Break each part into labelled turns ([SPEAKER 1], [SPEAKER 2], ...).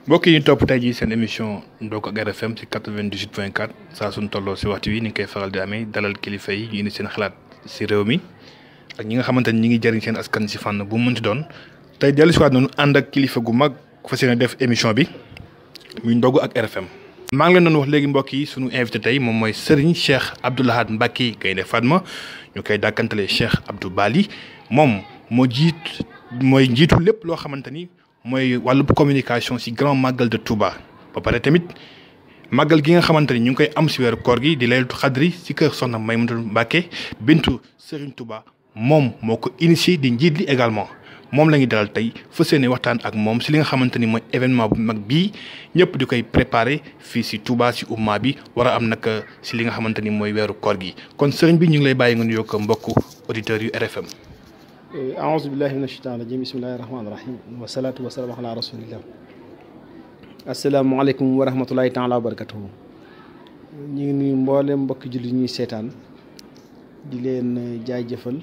[SPEAKER 1] mbokk yi ñu topp tey jii seen émission Ndokk ak RFM ci 98.4 saa suñu tolloo si waxtu wi ni ñu koy faral di amee dalal kilifa yi ñu indi seen xalaat si réew mi ak ñi nga xamante ni ñi ngi jëriñ seen askan si fànn bu mu mënti doon tey dellu si waat noonu ànd ak kilifa gu mag fas yéene def émission bi muy Ndogg ak RFM. maa ngi leen doon wax léegi mbokk yi sunu invité tey moom mooy Serigne Cheikh Abdou Lahad Mbacké Gaïndé Fatma ñu koy dàkkantalee Cheikh Abdou Bali moom mooy njiitu lépp loo xamante ni mooy wàllu communication ci grand magal de Touba ba pare tamit magal gi nga xamante ni ñu ngi koy am ci weeru koor gi di laylatul xadri ci kër Soxna Maymunatu Mbacké bintu Serigne Touba moom moo ko initié di njiit li également moom la ñuy dalal tey fas yéene waxtaan ak moom ci li nga xamante ni mooy événement bu mag bii ñëpp di koy préparer fii ci Touba ci umma bi war a am nag ci li nga xamante ni mooy weeru koor gi kon Serigne bi ñu ngi lay bàyyi nga nuyoo ko mbokku auditeurs yu RFM.
[SPEAKER 2] aouzu billahi mina shaytaani rajim bismillahi rahmaani rahim wasalaatu wasalaamu ala rasulillah asalaamaaleykum wa rahmatulahi taala wa barakatuhu ñu ngi nuyu mboolem mbokki julli ñuy seetaan di leen jaajëfal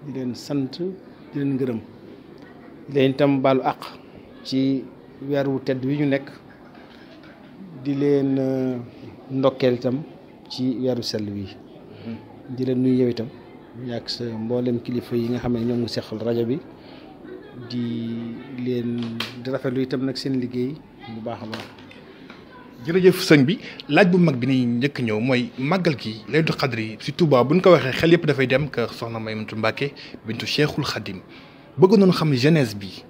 [SPEAKER 2] di leen sant di leen gërëm di leen itam baalu àq ci weer wu tedd wi ñu nekk di leen ndokkeel itam ci weeru sell wi di leen nuyu yow itam yaag sa mboolem kilifa yi nga xam ne ñoom nga seqal rajo bi di leen di rafetlu itam nag seen liggéey bu baax a baax.
[SPEAKER 1] jërëjëf sëñ bi laaj bu mag bi ni njëkk ñëw mooy màggal gi laylatul xadri ci Touba bu ñu ko waxee xel yëpp dafay dem kër Soxna Maymunatu Mbacké bintu Cheikhul Khadim bëgg noonu xam jeunesse bi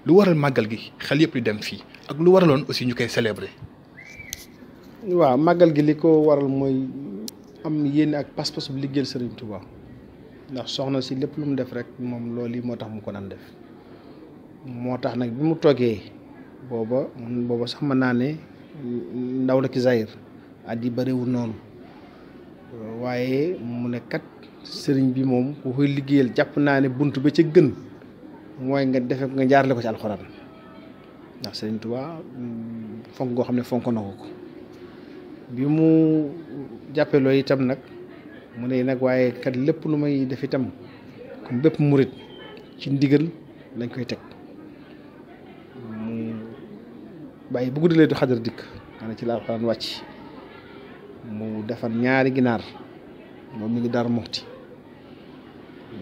[SPEAKER 1] lu waral màggal gi xel yëpp di dem fii ak lu waraloon aussi ñu koy célébrer.
[SPEAKER 2] waaw màggal gi li ko waral mooy am yéene ak pas-pas bu liggéeyal Serigne Touba. ndax soxna si lépp lu mu def rek moom loolu yi moo tax mu ko daan def moo tax nag bi mu toogee booba sax mën naa ne ndaw la ki zahir at yi bëriwul noonu waaye mu ne kat sëriñ bi moom ku koy liggéeyal jàpp naa ne bunt ba ca gën mooy nga defe nga jaarale ko ci alxuraan ndax Sëriñ Tuubaa fonk goo xam ne fonk na ko bi mu jàppee loolu itam nag mu ne nag waaye kat lépp lu may def itam comme bépp murit ci ndigal lañ koy teg mu bàyyi bu guddi lay du xadar dikk maanaam ci la alxuraan wàcc mu defar ñaari ginaar moom mi ngi Daaru Muxti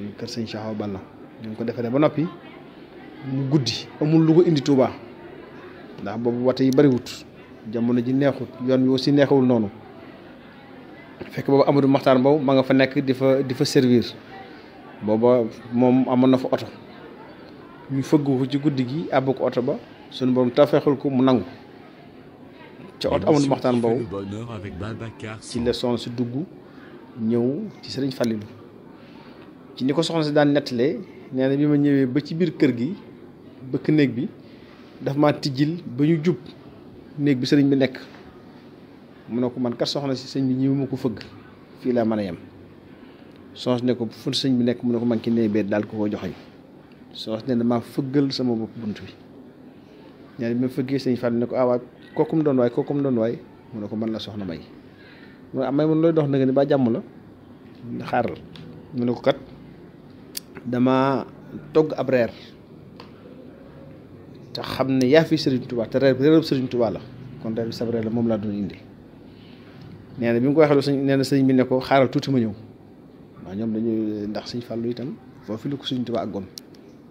[SPEAKER 2] ñu kër sëñ Cheikh Awa Balla ñu ko defaree ba noppi mu guddi amul lu ko indi Touba ndax boobu wate yi bariwut jamono ji neexut yoon wi aussi neexawul noonu fekk boobu Amadou Maxtaar Mbow ma nga fa nekk di fa servir booba moom amoon na fa oto ñu fëgg ko ci guddi gi àbb ko oto ba suñu borom tafeexul ko mu nangu ca oto Amadou Maxtaar Mbow ci la soxna si dugg ñëw ci Sëriñ Fallilu ci ni ko soxna si daan nettalee nee na bi ma ñëwee ba ci biir kër gi bëkk néeg bi daf ma tijjil ba ñu jub néeg bi sëriñ bi nekk mu ne ko man kat soxna si sëñ bi ñëw ma ko fëgg fii laa mën a yem soxna si ne ko fu sëñ bi nekk mu ne ko man ki nee bee daal ko joxeñ soxna si ne damaa fëggal sama bopp bunt bi ñaari bi ma fëggee sëñ Fall ne ko waay kookum doon waay mu ne ko man la soxna May mu ne may man looy dox na nga ni ba jàmm la xaaral mu ne ko kat dama togg ab reer te xam ne yaa fi Sëriñ Tuubaa te reer bi reerub Sëriñ Tuubaa la kon reer bi sab reer la moom laa doon indi nee na bi mu ko waxee lu sëñ nee na sëñ bi ne ko xaaral tuuti ma ñëw waaw ñoom dañuy ndax sëñ Fallu itam foofu la ko Sëriñ Tuubaa àggoon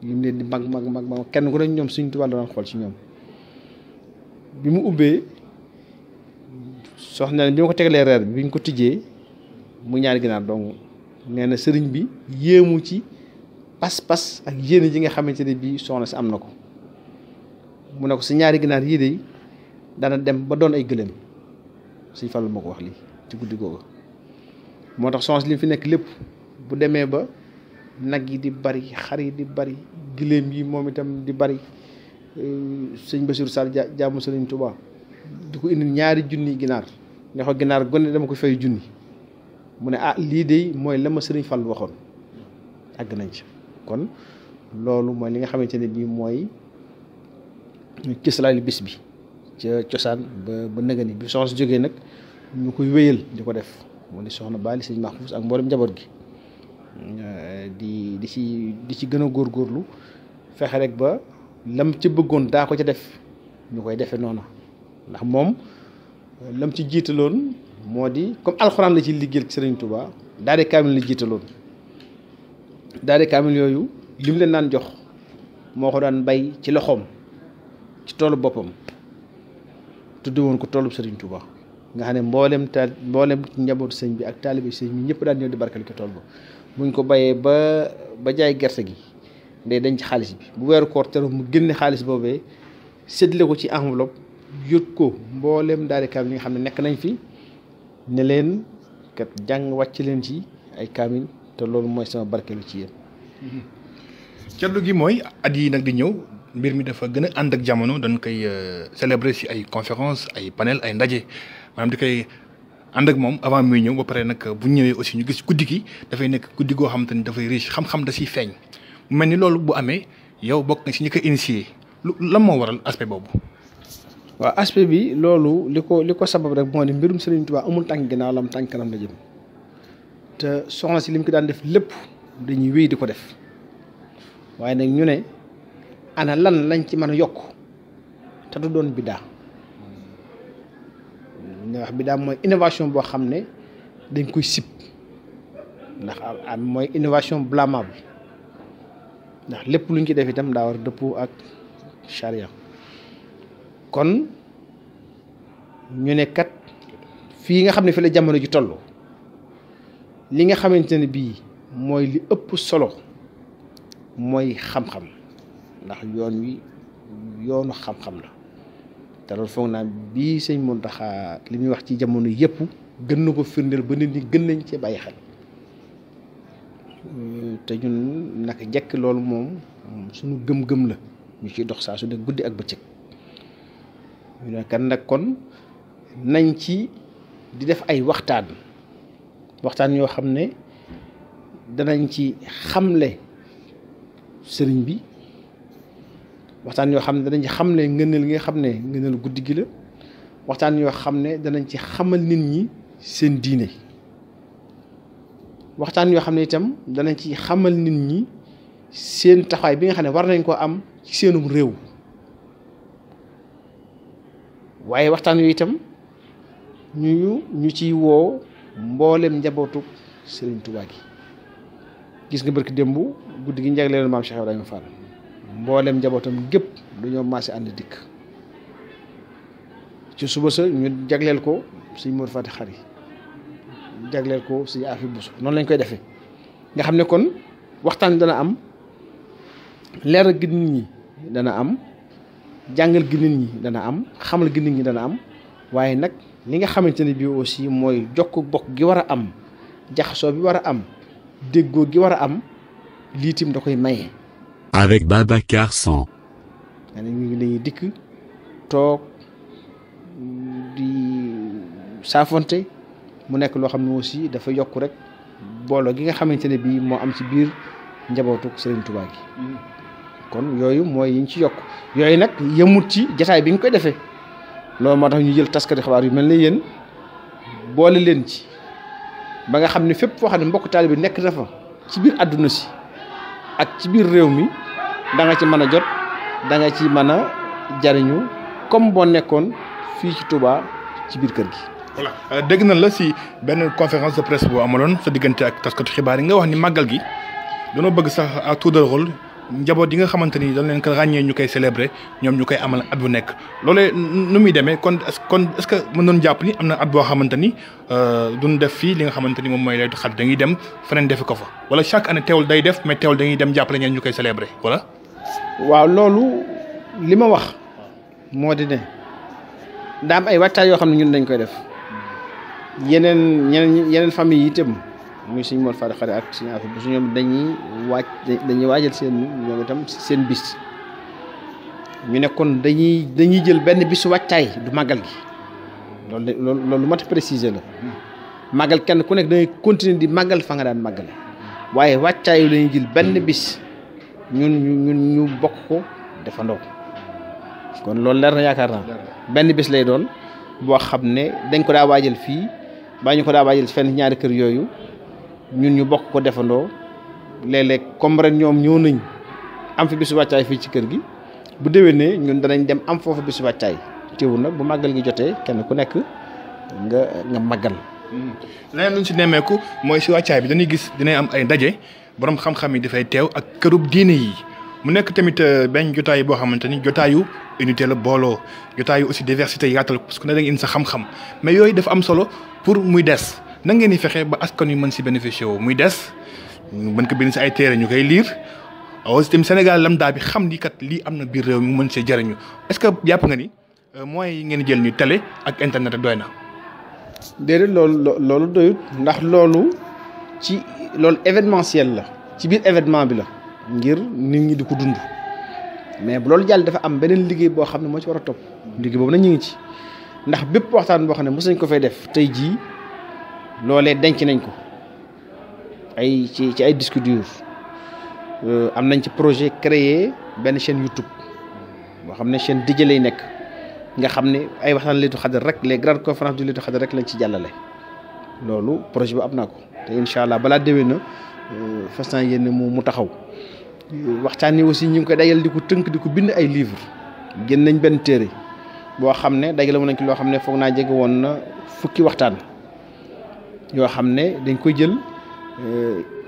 [SPEAKER 2] lim leen di mag kenn ku ne ñoom Sëriñ Tuubaa la doon xool ci ñoom bi mu ubbee soxna bi ma ko tegalee reer bi ñu ko tijjee mu ñaari ginaar donc nee na sëriñ bi yéemu ci pas-pas ak yéene ji nga xamante ne bii soxna si am na ko mu ne ko si ñaari ginaar yii de dana dem ba doon ay gëléem Sëñ Fallu moo ko wax lii ci guddi googu moo tax soxna si li fi nekk lépp bu demee ba nag yi di bari xar yi di bari gëléem yi moom itam di bari sëñ Bassirou Sall jaamu Sëriñ Tuubaa di ko indi ñaari junni ginaar ne ko ginaar gone dama ko fay junni mu ne lii de mooy la ma Sëriñ Fallu waxoon àgg nañ ci kon loolu mooy li nga xamante ne bii mooy cëslaayu bis bi ca cosaan ba nëgëni bi soxna si jógee nag ñu koy wéyal di ko def mu di soxna Bali sëñ Mahfouz ak mboolem njaboot gi di ci gën a góorgóorlu fexe rek ba lam ca bëggoon daa ko ca def ñu koy defee noonu ndax moom lam ci jiitaloon moo di comme alxuraan la ci liggéeyal ci Sëriñ Tuubaa daal di kaamil la jiitaloon daal di kaamil yooyu lim leen daan jox moo ko daan bay ci loxoom ci toolu boppam tudde woon ko toolu Sëriñ Tuubaa nga xam ne mboolem njabootu sëñ bi ak taalibe sëñ bi ñëpp daan ñëw di barkeel ko tool ba buñ ko bayee ba jaay gerte gi day denc xaalis bi bu weeru koor teru mu génne xaalis boobee séddale ko ci enveloppe yót ko mboolem daal di kaamil yi nga xam ne nekk nañ fi ne leen kat jàng wàcc leen ci ay kaamil te loolu mooy sama barkeelu ci yéen.
[SPEAKER 1] caddu gi mooy at yi nag di ñëw mbir mi dafa gën a ànd ak jamono dañ koy célébrer ci ay conférence ay panel ay ndaje maanaam di koy ànd ak moom avant muy ñëw ba pare nag bu ñëwee aussi ñu gis guddi gi dafay nekk guddi goo xam te ni dafay riche xam-xam da ciy feeñ mu mel ni loolu bu amee yow bokk nga ci ñi ko initié lan moo waral aspect boobu.
[SPEAKER 2] waaw aspect bi loolu li ko sabab rek moo ne mbirum Sëriñ Tuubaa amul tànk ginnaaw la am tànk kanam la jëm te soxna si lim ko daan def lépp dañuy wéy di ko def waaye nag ñu ne ana lan lañ ci mën a yokk te du doon biddaa ñu wax biddaa mooy innovation boo xam ne dañ koy sib ndax am mooy innovation blâmable ndax lépp luñ ci def itam daa war a dëppoo ak charia kon ñu ne kat fii nga xam ne fi la jamono ji toll li nga xamante ne bii mooy li ëpp solo mooy xam-xam ndax yoon wi yoonu xam-xam la te loolu foog naa bii sëñ Mountakha li muy wax ci jamono yëpp gën na ko firndeel ba nit ñi gën nañ cee bàyyi xel te ñun naka jekk loolu moom suñu gëm-gëm la ñu ciy dox saa su ne guddi ak bëccëg ñu ne kan nag kon nañ ci di def ay waxtaan yoo xam ne danañ ci xamle sëriñ bi waxtaan yoo xam ne danañ ci xamle ngëneel gi nga xam ne ngëneel guddi gi la waxtaan yoo xam ne danañ ci xamal nit ñi seen diine waxtaan yoo xam ne itam danañ ci xamal nit ñi seen taxawaay bi nga xam ne war nañ koo am ci seenum réew waaye waxtaan yooyu itam ñu ciy woo mboolem njabootu Sëriñ Tuubaa gi gis nga barki démb guddi gi njagleelu maam Cheikh Ibrahima Fall mboolem njabootam gépp dañoo maase ànd dikk ci suba sa ñu jagleel ko sëñ Mor Fati Xari jagleel ko sëñ Afi Buso noonu lañ koy defee nga xam ne kon waxtaan dana am leeral gi nit ñi dana am jàngal gi nit ñi dana am xamal gi nit ñi dana am waaye nag li nga xamante ne bii aussi mooy jokk bokk gi war a am jaxasoo bi war a am déggoo gi war a am lii tim da koy maye.
[SPEAKER 3] Avec Babacar San.
[SPEAKER 2] ñu ngi dañuy dikk toog di saafonte mu nekk loo xam ne aussi dafa yokk rek booloo gi nga xamante ne bii moo am ci biir njabootu Serigne Touba gi. kon yooyu mooy yi ñu ci yokk yooyu nag yemut ci jataay bi nga koy defee loolu moo tax ñu jël taskati xabaar yu mel ne yéen boole leen ci ba nga xam ne fépp foo xam ne mbokk taalibe bi nekk na fa ci biir àdduna si ak ci biir réew mi da nga ci mën a jot da nga ci mën a jariñu comme boo nekkoon fii ci Touba ci biir kër gi.
[SPEAKER 1] voilà dégg na la si benn conférence de presse boo amaloon sa diggante ak taskatu xibaar yi nga wax ni màggal gi dañoo bëgg sax à tour de rôle njaboot yi nga xamante ni dañ leen ko ràññee ñu koy célébrer ñoom ñu koy amal at bu nekk loolee nu muy demee kon est-ce que mën doon jàpp ni am na at boo xamante ni duñ def fii li nga xamante ni moom mooy lay xat dañuy dem feneen defi ko fa wala chaque année teewul day def mais teewul dañuy dem jàppale ñeen ñu koy célébrer voilà.
[SPEAKER 2] waaw loolu li ma wax moo di ne daa am ay waajtaay yoo xam ne ñun dañ koy def yeneen famille yi itam muy suñu Mor Fati Xari ak suñu affaire bi su ñoom dañuy waajal seen ñoom itam seen bis ñu ne kon dañuy jël benn bisu wàccaay du màggal gi loolu lu mat a préciser la màggal kenn ku nekk dangay continuer di màggal fa nga daan màggale waaye wàccaay yu lañuy jël benn bis ñu bokk ko defandoo kon loolu leer na yaakaar naa benn bis lay doon boo xam ne dañ ko daa waajal fii baa ñu ko daa waajal fenn ñaari kër yooyu ñun ñu bokk ko defandoo léeg-léeg comme ren ñoom ñëw nañ am fi bisu wàccaay fii ci kër gi bu déwénee ñun danañ dem am foofu bisu wàccaay teewul nag bu màggal gi jotee kenn ku nekk nga màggal.
[SPEAKER 1] leneen lu ñu si nemmeeku mooy si wàccaay bi dañuy gis dinañ am ay ndaje borom xam-xam yi dafay teew ak kërub diine yi mu nekk tamit benn jotaay boo xamante ni jotaayu unité la booloo jotaayu aussi diversité yaatal parce que ne da nga indi sa xam-xam mais yooyu dafa am solo pour muy des na ngeen di fexe ba askan wi mën si bénéficier wu muy des mën ko bind si ay téere ñu koy lire aussi tamit Sénégal lambda bi xam ni kat lii am na biir réew mi mën see jëriñu est-ce que jàpp nga ni moyens yi ngeen jël ni télé ak internet doy na.
[SPEAKER 2] déedéet loolu doyut ndax loolu événementiel la ci biir événement bi la ngir nit ñi di ko dund mais bu loolu jàll dafa am beneen liggéey boo xam ne moo ci war a topp liggéey boobu nag ñu ngi ci ndax bépp waxtaan boo xam ne mos nañ ko fay def tey jii loolee denc nañ ko ci ay disques durs am nañ ci projet créer benn chaîne YouTube boo xam ne chaîne DJ lay nekk nga xam ne ay waxtaan Laylatul Qadr rek les grandes conférences du Laylatul Qadr rek lañ ci jàllale loolu projet bu am naa ko te incha allah balaa déwén na fas naa yéene mu taxaw waxtaan yi aussi ñu ngi koy dajal di ko tënk di ko bind ay livres génn nañ benn téere boo xam ne dajale nañ ci loo xam ne foog naa jege woon na fukki waxtaan yoo xam ne dañ koy jël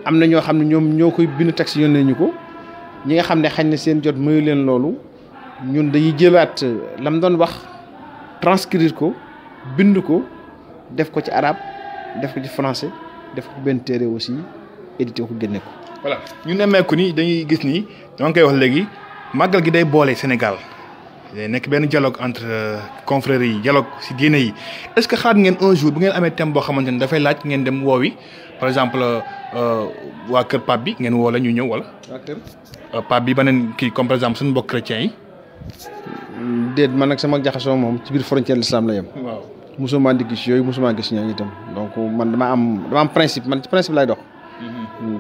[SPEAKER 2] am na ñoo xam ne ñoom ñoo koy bind texte yónnee ñu ko ñi nga xam ne xañ na seen jot mayu leen loolu ñun dañuy jëlaat lam doon wax transcrire ko bind ko def ko ci arabe def ko ci français def ko benn téere aussi édité ko génne ko.
[SPEAKER 1] voilà ñu nemmeeku ni dañuy gis ni dama koy wax léegi màggal gi day boole Sénégal day nekk benn dialogue entre confréries yi dialogue si diine yi est-ce que xaar ngeen un jour bu ngeen amee thème boo xamante ne dafay laaj ngeen dem woowi par exemple waa kër Pape bi ngeen woo la ñu ñëw wala.
[SPEAKER 2] waa kër
[SPEAKER 1] Pape bi beneen kii comme par exemple suñu mbokk chrétiens yi.
[SPEAKER 2] déet man nag sama jaxasoo moom ci biir frontière l'islam la yem.
[SPEAKER 1] waaw
[SPEAKER 2] musuma di gis yooyu musuma gis ñooñu itam donc man dama am principe man ci principe lay dox.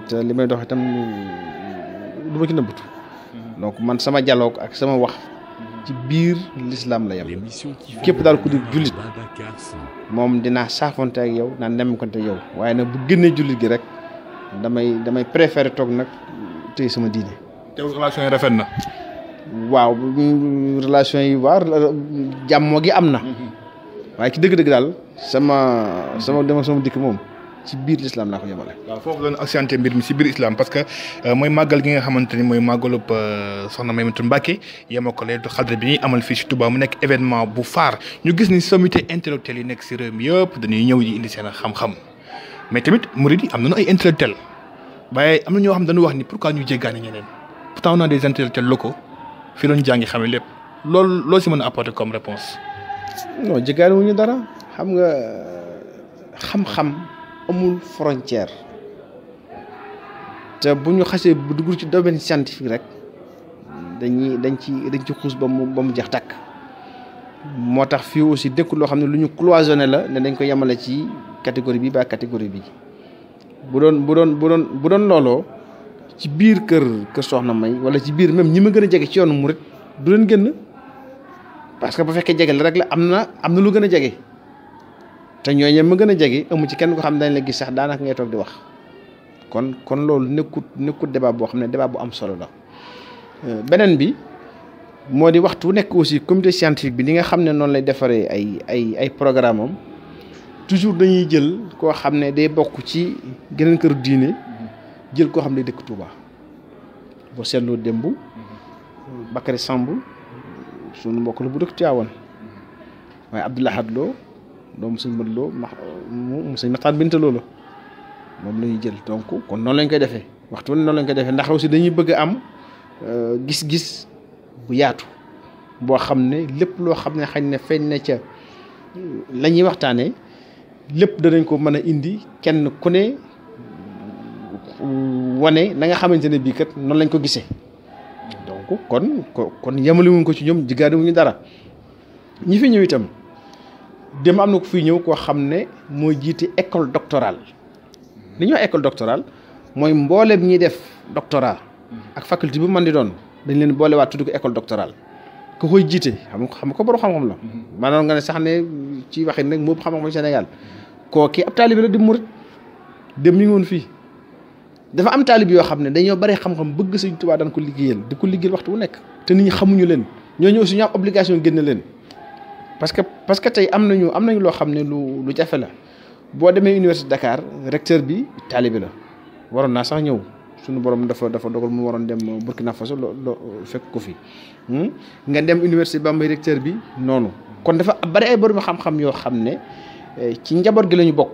[SPEAKER 2] te li may dox itam du ma ci nëbbatu. donc man sama dialogue ak sama wax ci biir l'islam la yem. képp daal ku di jullit moom dinaa saafonte ak yow naan nemmekonte ak yow waaye nag bu génnee jullit gi rek damay préférer toog nag tey sama diine.
[SPEAKER 1] te relation yi rafet na.
[SPEAKER 2] waaw relation yi jàmmoo gi am na. waaye ci dëgg-dëgg daal sama dem ak sama dikk moom ci biir l'islam laa ko yemale.
[SPEAKER 1] waaw foofu la ñu accentué mbir mi si biir islam parce que mooy màggal gi nga xamante ni mooy màggalub soxna Maymunatu Mbàkke yemoo ko Laylatul Qadr bi ñuy amal fii si Touba mu nekk événement bu phare ñu gis ni sommité intellectuel yi nekk si réew mi yëpp dañuy ñëw di indi seen xam-xam mais tamit murid yi am nañu ay intellectuel waaye am na ñoo xam dañu wax ni pourquoi ñu jéggaani ñeneen pourtant on a des intellectuels locaux fii lañu jàngi xamee lépp loolu si mën a apporter comme réponse.
[SPEAKER 2] non jéggaani wuñu dara xam nga xam-xam amul frontière te bu ñu xasee bu dugg ci domaine scientifique rek dañ ci xuus ba mu jeex tàkk moo tax fii aussi nekkul loo xam ne lu ñu cloisonné la ne dañ ko yemale ci catégorie bi ba catégorie bi bu doon looloo ci biir kër Soxna May wala ci biir même ñi ma gën a jege ci yoonu murit du leen génn parce que bu fekkee jege la rek la am na lu gën a jege te ñooñu ma gën a jege amu ci kenn ko xam dañ la gis sax daanaka ngay toog di wax kon loolu nekkut débat boo xam ne débat bu am solo la. beneen bi moo di waxtu nekk aussi comité scientifique bi ni nga xam ne noonu lay defaree ay programme am toujours dañuy jël koo xam ne day bokk ci geneen kër diine jël koo xam ne dëkk Touba boo seetloo démb Bakary Samb sunu mbokk la bu dëkk Tivaouane waaye Abdoul Ahad Lo doomu sëñ Mat Lo mu sëñ Maxtaan Binta Lo la moom la ñuy jël donc kon noonu lañ koy defee waxtu noonu lañ koy defee ndax aussi dañuy bëgg a am gis-gis bu yaatu boo xam ne lépp loo xam ne xañ ne feeñ na ca la ñuy waxtaanee lépp danañ ko mën a indi kenn ku ne wane na nga xamante ne bii kat noonu lañ ko gisee donc kon yemale wuñ ko ci ñoom jigéen wuñu dara ñi fi ñëw itam dem am na ko fi ñëw koo xam ne mooy jiite école doctorale li ñuy wax école doctorale mooy mbooleem ñiy def doctorat ak faculté bu mën di doon dañ leen boolewaat tudd ko école doctorale ku koy jiite xam ko borom xam-xam la maanaam nga ne sax ne ci waxin nag moo xam-xam Sénégal kooki ab taalibe la di murit dem mi ngi woon fii dafa am taalib yoo xam ne dañoo bari xam-xam bëgg Sëñ Tuubaa daan ko liggéeyal di ko liggéeyal waxtu wu nekk te nit ñi xamuñu leen ñooñu aussi ñu am obligation génne leen parce que tey am nañu loo xam ne lu jafe la boo demee université Dakar recteur bi taalibe la waroon naa sax ñëw suñu borom dafa dogal mu waroon dem Burkina Faso fekk ko fi nga dem université Bambey recteur bi noonu kon dafa bari ay borom xam-xam yoo xam ne ci njaboot gi la ñu bokk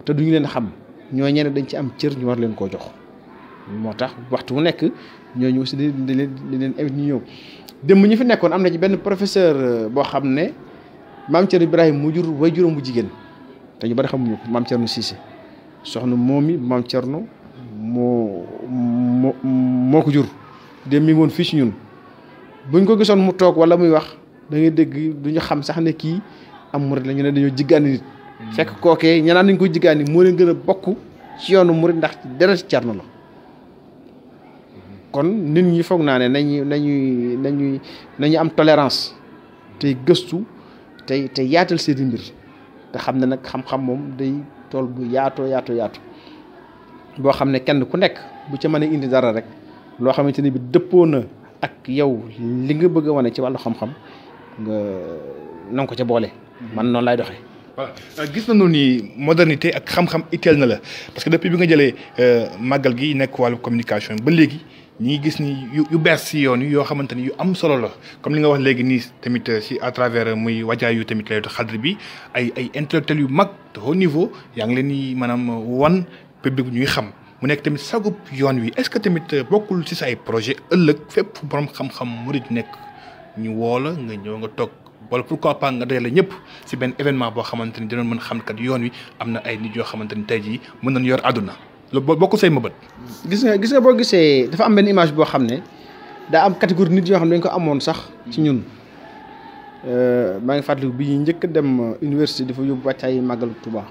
[SPEAKER 2] te duñu leen xam ñoo ñeneen dañ ci am cër ñu war leen koo jox moo tax waxtu wu nekk ñooñu aussi di leen invité ñu ñëw démb ñi fi nekkoon am na ci benn professeur boo xam ne maam Thierno Ibrahima mu jur way juróom bu jigéen te ñu bari xamuñu ko maam Thierno Cissé soxna moomi maam Thierno moo ko jur démb mi ngi woon fii ci ñun buñ ko gisoon mu toog wala muy wax da ngay dégg duñu xam sax ne kii am murid la ñu ne dañoo jiggaani nit fekk kookee ñanaan nañ ko jiggaani moo leen gën a bokk ci yoonu murid ndax dara ci Thierno la kon nit ñi foog naa ne nañu am tolérance tey gëstu tey yaatal seeni mbir te xam ne nag xam-xam moom day tool bu yaatoo boo xam ne kenn ku nekk bu ca mën a indi dara rek loo xamante ne bi dëppoo na ak yow li nga bëgg a wane ci wàllu xam-xam nga ko ca boole. man noonu laay doxee.
[SPEAKER 1] voilà gis nañu ni modernité ak xam-xam itteel na la parce que depuis bi nga jëlee màggal gi nekk wàllu communication ba léegi ñi ngi gis ni yu bees si yoon yi yoo xamante ni yu am solo la comme li nga wax léegi nii tamit si à travers muy wajaay yu tamit laytu xadr bi ay intellectuels yu mag de haut niveau yaa ngi leen di maanaam wan public ñuy xam mu nekk tamit sagub yoon wi est-ce que tamit bokkul si sa ay projet ëllëg fépp borom xam-xam murid nekk ñu woo la nga ñëw nga toog wala pourquoi pas nga dajale ñëpp si benn événement boo xamante ni dinañ mën xam kat yoon wi am na ay nit yoo xamante ni tey jii mën nañ yor àdduna loolu bokkul say mëbët.
[SPEAKER 2] gis nga boo gisee dafa am benn image boo xam ne daa am catégorie nit yoo xam ne dañ ko amoon sax ci ñun maa ngi fàttaliku bi ñuy njëkk a dem université dafa yóbbu wàccaay màggalu Tuubaa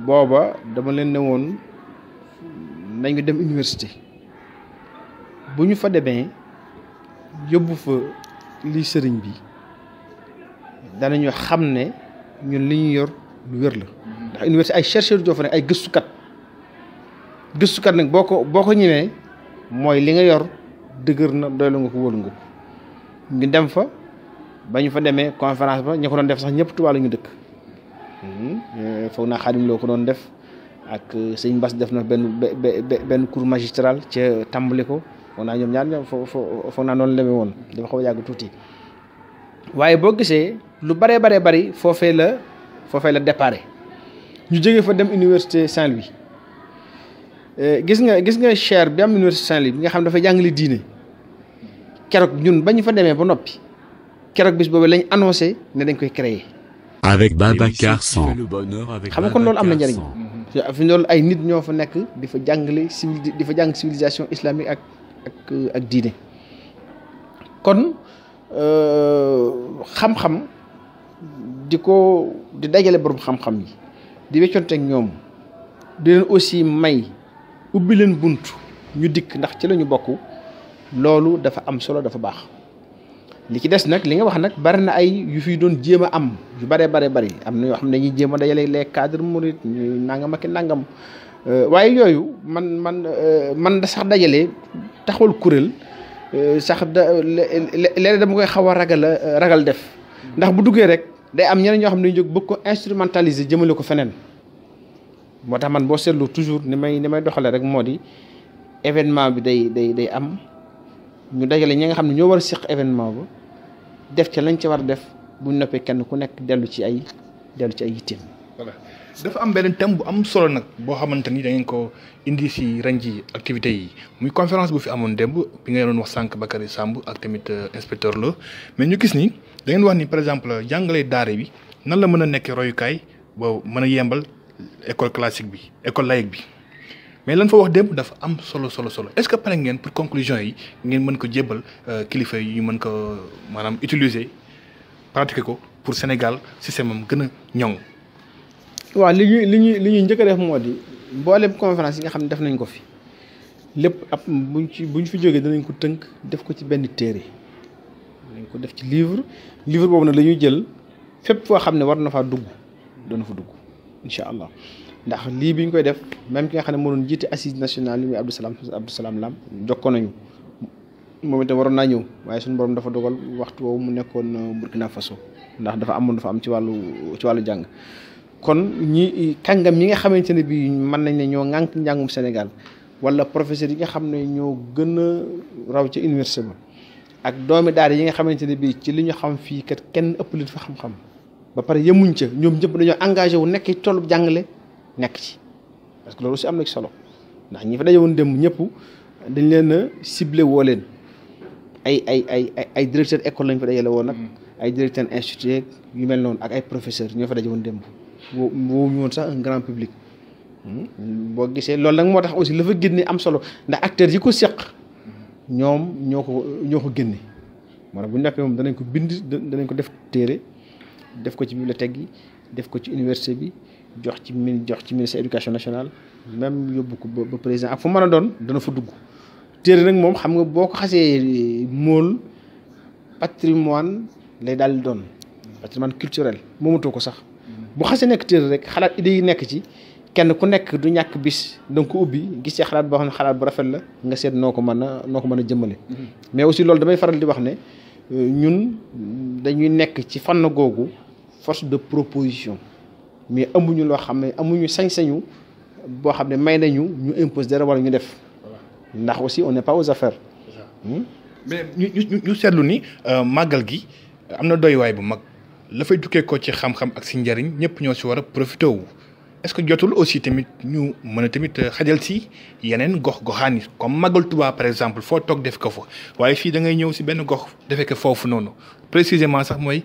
[SPEAKER 2] booba dama leen ne woon nañu dem université bu ñu fa demee yóbbu fa lii sëriñ bi danañu xam ne ñun li ñu yor lu wér la ndax université ay chercheurs joo fa ne ay gëstukat nag boo ko ñëwee mooy li nga yor dëgër na doylu nga ko wóolu nga ko ñu dem fa ba ñu fa demee conférence ba ñu ko doon def sax ñëpp Tuubaa la ñu dëkk foog naa Xaadim loo ko doon def ak sëñ Bass def na benn cours magistral ca tàmbali ko foog naa ñoom ñaar ñoom foog naa noonu la demee woon dafa xaw a yàgg tuuti waaye boo gisee lu baree bari foofee la déparé ñu jógee fa dem université Saint-Louis gis nga chaire bi am université Saint-Louis bi nga xam dafa jàngale diine keroog ñun ba ñu fa demee ba noppi keroog bis boobu lañ annoncé ne dañ koy créer.
[SPEAKER 3] avec Babacar Samb.
[SPEAKER 2] xam nga kon loolu am na njëriñ. fi loolu ay nit ñoo fa nekk di fa jàngale di fa jàng civilisation islamique ak diine kon xam-xam di dajale borom xam-xam yi di weccoonteeg ñoom di leen aussi may ubbi leen bunt ñu dikk ndax ci la ñu bokk loolu dafa am solo dafa baax li ci des nag li nga wax nag bari na ay yu fi doon jéem a am yu bari am na yoo xam ne dañuy jéem a dajale les cadres mourides ñu nangam ak nangam waaye yooyu man da sax dajale taxawal kuréel sax léeg-léeg dama koy xaw a ragal def ndax bu duggee rek day am ñeneen ñoo xam ne ñu jóg bëgg ko instrumentaliser jëmale ko feneen moo tax man boo seetlu toujours ni may doxale rek moo di événement bi day am ñu dajale ñi nga xam ne ñoo war a seq événement ba def ca lañ ca war a def bu ñu noppee kenn ku nekk dellu ci ay yitteem.
[SPEAKER 1] voilà dafa am benn thème bu am solo nag boo xamante ni da ngeen ko indi si ren ji activités yi muy conférence bu fi amoon démb bi nga doon wax sànq Bakary Samb ak tamit inspecteur Lo mais ñu gis ni da ngeen wax ni par exemple jàngale daara bi nan la mën a nekkee royukaay boo mën a yembal école classique bi école laïque bi mais lan fa wax démb dafa am solo est-ce que pare ngeen pour conclusion yi ngeen mën ko jébbal kilifa yi ñu mën ko maanaam utiliser pratiquer ko pour Sénégal système am gën a ñoŋ.
[SPEAKER 2] waaw li ñuy njëkk a def moo di mboolem conférence yi nga xam ne def nañ ko fi lépp ab buñ fi jógee danañ ko tënk def ko ci benn téere danañ ko def ci livre boobu nag la ñuy jël fépp foo xam ne war na faa dugg dana fa dugg incha allah ndax lii bi ñu koy def même ki nga xam ne moo doon jiite assise nationale yi muy Abdou Salam Lam jokkoo nañu moom itam waroon naa ñëw waaye suñu borom dafa dogal waxtu woowu mu nekkoon Burkina Faso ndax dafa am ci wàllu jàng. kon ñi kàngam ñi nga xamante ne bii mën nañ ne ñoo ŋànk njàngum Sénégal wala professeur yi nga xam ne ñoo gën a raw ca université ba ak doomi daara yi nga xamante ne bii ci li ñu xam fii kat kenn ëpp leen fa xam-xam ba pare yemuñ ca ñoom ñëpp dañoo engagé wu nekk ci toolu jàngale nekk ci parce que loolu aussi am na ci solo ndax ñi fa daje woon dem ñëpp dañ leen a ciblé woo leen ay directeur école lañ fa dajale woon nag ay directeur institut yu mel noonu ak ay professeur ñoo fa daje woon démb woowu ñu woon sax un grand public boo gisee loolu nag moo tax aussi la fa génne am solo ndax acteurs yi ko seq ñoom ñoo ko génne moo tax bu ñu noppee moom danañ ko bind danañ ko def téere def ko ci bibliothèque yi def ko ci université bi jox ci ministère éducation nationale même yóbbu ko ba président ak fu mën a doon dana fa dugg téere nag moom xam nga boo ko xasee mool patrimoine lay daal di doon patrimoine culturel moomatoo ko sax bu xasee nekk téere rek xalaat idée yi nekk ci kenn ku nekk du ñàkk bis da nga ko ubbi gis ci xalaat boo xam ne xalaat bu rafet la nga seet noo ko mën a jëmmale mais aussi loolu damay faral di wax ne ñun dañuy nekk ci fànn googu force de proposition mais amuñu loo xam ne amuñu sañ-sañu boo xam ne may nañu ñu impose dara wala ñu def ndax aussi on n'est pas aux affaires.
[SPEAKER 1] mais ñu seetlu ni màggal gi am na doywaay bu mag la fay jukkee ko ci xam-xam ak si njariñ ñëpp ñoo si war a profité wu est-ce que jotul aussi tamit ñu mën a tamit xajal si yeneen gox-goxaan yi comme màggal Tuubaa par exemple foo toog def ko fa waaye fii da ngay ñëw si benn gox defee ko foofu noonu précisément sax mooy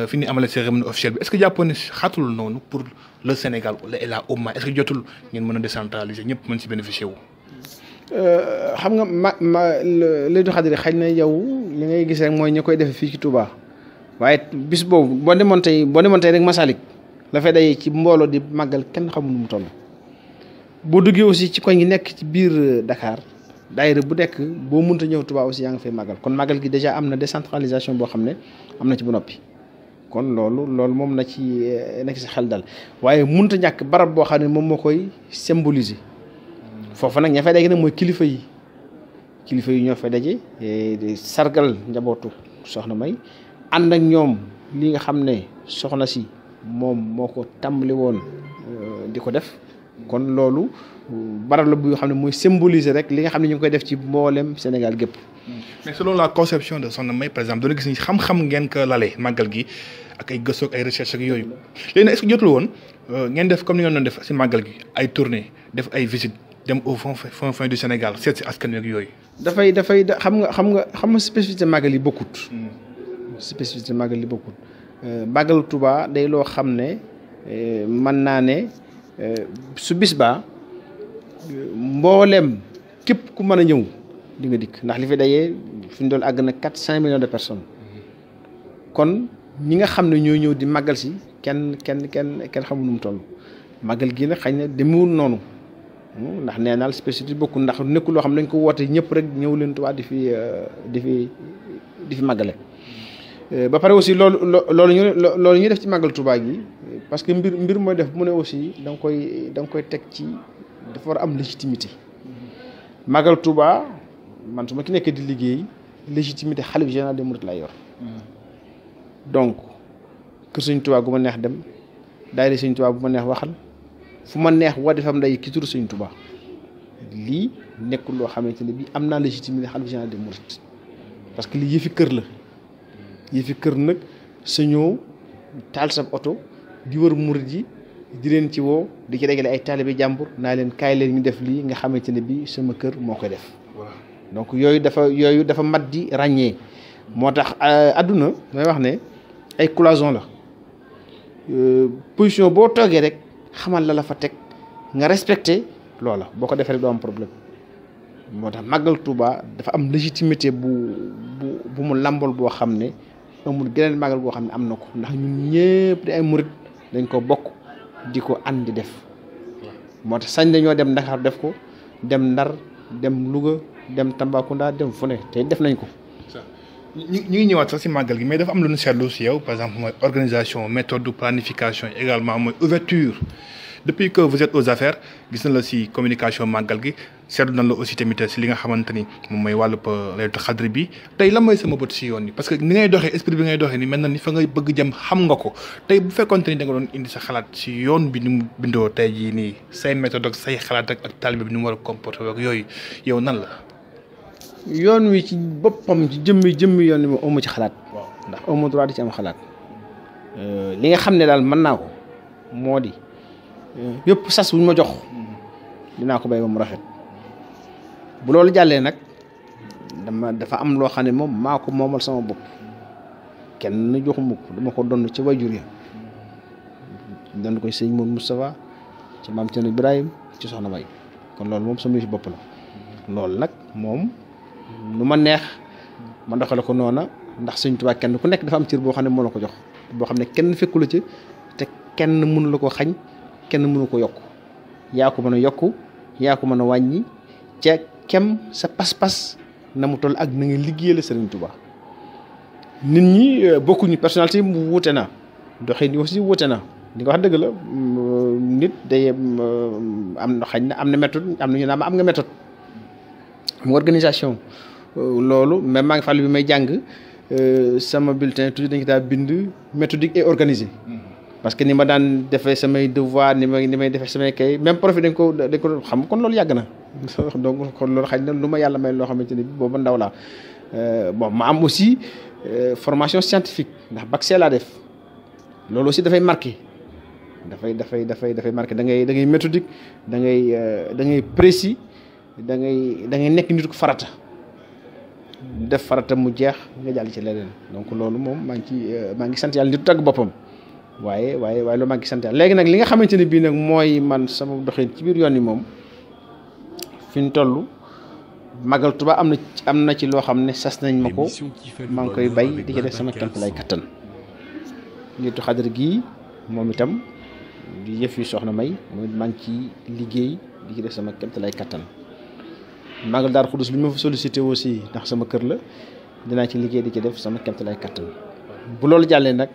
[SPEAKER 1] fi ñu amale cérémonie officielle bi est-ce que jàppoon ne xatul noonu pour le Sénégal et la Oumma est-ce que jotul ngeen mën a décentraliser ñëpp mën si bénéficier wu.
[SPEAKER 2] xam nga Laylatul Qadr xëy na yow li ngay gis rek mooy ñu koy defee fii ci Touba waaye bis boobu boo demoon tey rek Masalik la fay day ci mbooloo di màggal kenn xamul nu mu toll. boo duggee aussi ci koñ gi nekk ci biir Dakar daayira bu nekk boo mënta ñëw Touba aussi yaa ngi fay màggal kon màggal gi déjà am na décentralisation boo xam ne am na ci ba noppi kon loolu moom na ci nekk si xel dal waaye mënta ñàkk barab boo xam ne moom moo koy symboliser. foofu nag ña fay daje nag mooy kilifa yi ñoo fay daje di sargal njabootu soxna May ànd ak ñoom li nga xam ne soxna si moom moo ko tàmbali woon di ko def kon loolu barab la bu xam ne mooy symboliser rek li nga xam ne ñu ngi koy def ci mboolem Sénégal gépp
[SPEAKER 1] mais selon la conception de soxna May par exemple dana gis ni xam-xam ngeen ko lalee màggal gi ak ay gëstu ak ay recherche ak yooyu léegi nag est-ce que jotul woon ngeen def comme ni ngeen doon def si màggal gi ay tournée def ay visite dem au fond du Sénégal seet si askan wi ak yooyu. dafay
[SPEAKER 2] xam nga spécificité màggal yi bokkut. spécificité màggal yi bokkut màggalu Touba day loo xam ne mën naa ne su bis baa mboolem képp ku mën a ñëw di nga dikk ndax li fi dajee fi ñu doon àgg na 4-5 millions de personnes kon ñi nga xam ne ñoo ñëw di màggal si kenn xamul nu mu toll màggal gi nag xëy na demewul noonu. ndax nee naal spécificité bokkul ndax nekkul loo xam ne dañ ko woote ñëpp rek ñëw leen Tuubaa di fi màggale ba pare aussi loolu ñu def ci màggal Tuubaa gi parce que mbir mooy def mu ne aussi da nga koy teg ci dafa war a am légitimité màggal Tuubaa man su ma ki nekkee di liggéey légitimité xalif général des mourides lay yor donc kër Sëñ Tuubaa gu ma neex dem daayira Sëñ Tuubaa bu ma neex waxal fu ma neex woo defam day ki turu Sëñ Tuubaa lii nekkul loo xamante ne bii am naa légitimité xalifa général des mourides parce que lii yëfi kër nag sañoo taal sa oto di wër murid yi di leen ci woo di ci dégale ay taalibe jàmbur naa leen kaay leen ñu def lii nga xamante ne bii sama kër moo koy def donc yooyu dafa mat di ràññee moo tax àdduna may wax ne ay cloison la position boo toogee rek xamal la fa teg nga respecté loola boo ko defee rek doo am problème moo tax màggal Touba dafa am légitimité bu mu làmbool boo xam ne amul geneen màggal boo xam ne am na ko ndax ñun ñëpp di ay murit dañ ko bokk di ko ànd di def moo tax sañ dañoo dem Dakar def ko dem Ndar dem Louga dem Tambacounda dem fu ne te def nañ ko.
[SPEAKER 1] ñu ngi ñëwaat sax si màggal gi mais dafa am lu ñu seetlu si yow par exemple mooy organisation méthode de planification également mooy ouverture depuis que vous êtes aux affaires gis na la si communication màggal gi seetlu na la aussi tamit si li nga xamante ni moom mooy wàllub laylatul xadri bi tey lan mooy sama bët si yoon yi parce que ni ngay doxee esprit bi ngay doxee ni mel na ni fa ngay bëgg jëm xam nga ko tey bu fekkoonte ni da nga doon indi sa xalaat si yoon bi ni mu bindoo tey jii nii say méthode ak say xalaat ak taalibe bi ni mu war a comporter ak yooyu yow nan la.
[SPEAKER 2] yoon wi ci boppam ci jëmmi yoon wi moom amu ci xalaat. ndax amu droit di ci am xalaat. li nga xam ne daal mën naa ko moo di yëpp sas wuñ ma jox dinaa ko bay ba mu rafet bu loolu jàllee nag dafa am loo xam ne moom maa ko moomal sama bopp kenn joxuma ko dama ko donn ci wayjur ya donn koy sëñ Mourou Moustapha ci maam Thierno Ibrahim ci soxna May kon loolu moom sama yëfi bopp la loolu nag moom lu ma neex ma doxale ko noona ndax Sëñ Tuubaa kenn ku nekk dafa am cër boo xam ne moo la ko jox boo xam ne kenn fekku la ci te kenn mënu la ko xañ kenn mënu ko yokk yaa ko mën a yokku yaa ko mën a wàññi ca kem sa pas-pas na mu toll ak na nga liggéeyal Sëriñ Tuubaa nit ñi bokkuñu personnalité mu wuute na doxin yi aussi wuute na li nga wax dëgg la nit day am na xañ na am na méthode am na ñu naan am nga méthode am organisation loolu même maa ngi fàll bi may jàng sama bulletin toujours dañ ko daa bind méthodique et organisé parce que ni ma daan defee samay devoir ni may defee samay kay même prof dañ ko xam kon loolu yàgg na donc kon loolu xëy na lu ma yàlla may loo xamante ni booba ndaw laa bon ma am aussi formation scientifique ndax bac C laa def loolu aussi dafay marqué dafay marqué da ngay méthodique da ngay précis da ngay nekk nit ko farata def farata mu jeex nga jàll ci leneen donc loolu moom maa ngi sant yàlla nit tagg boppam waaye loolu maa ngi sant yàlla léegi nag li nga xamante ne bii nag mooy man sama doxin ci biir yoon yi moom fi ñu toll Magal Touba am na ci loo xam ne sas nañ ma ko maa ngi koy bay di ci def sama kéem lay kattan Laylatul Qadr gii moom itam di yëf yi soxna May moom it maa ngi ci liggéey di ci def sama kéem lay kattan Magal Daaru Xuddus bi ma fa sollicité aussi ndax sama kër la dinaa ci liggéey di ci def sama kéem lay kattan bu loolu jàllee nag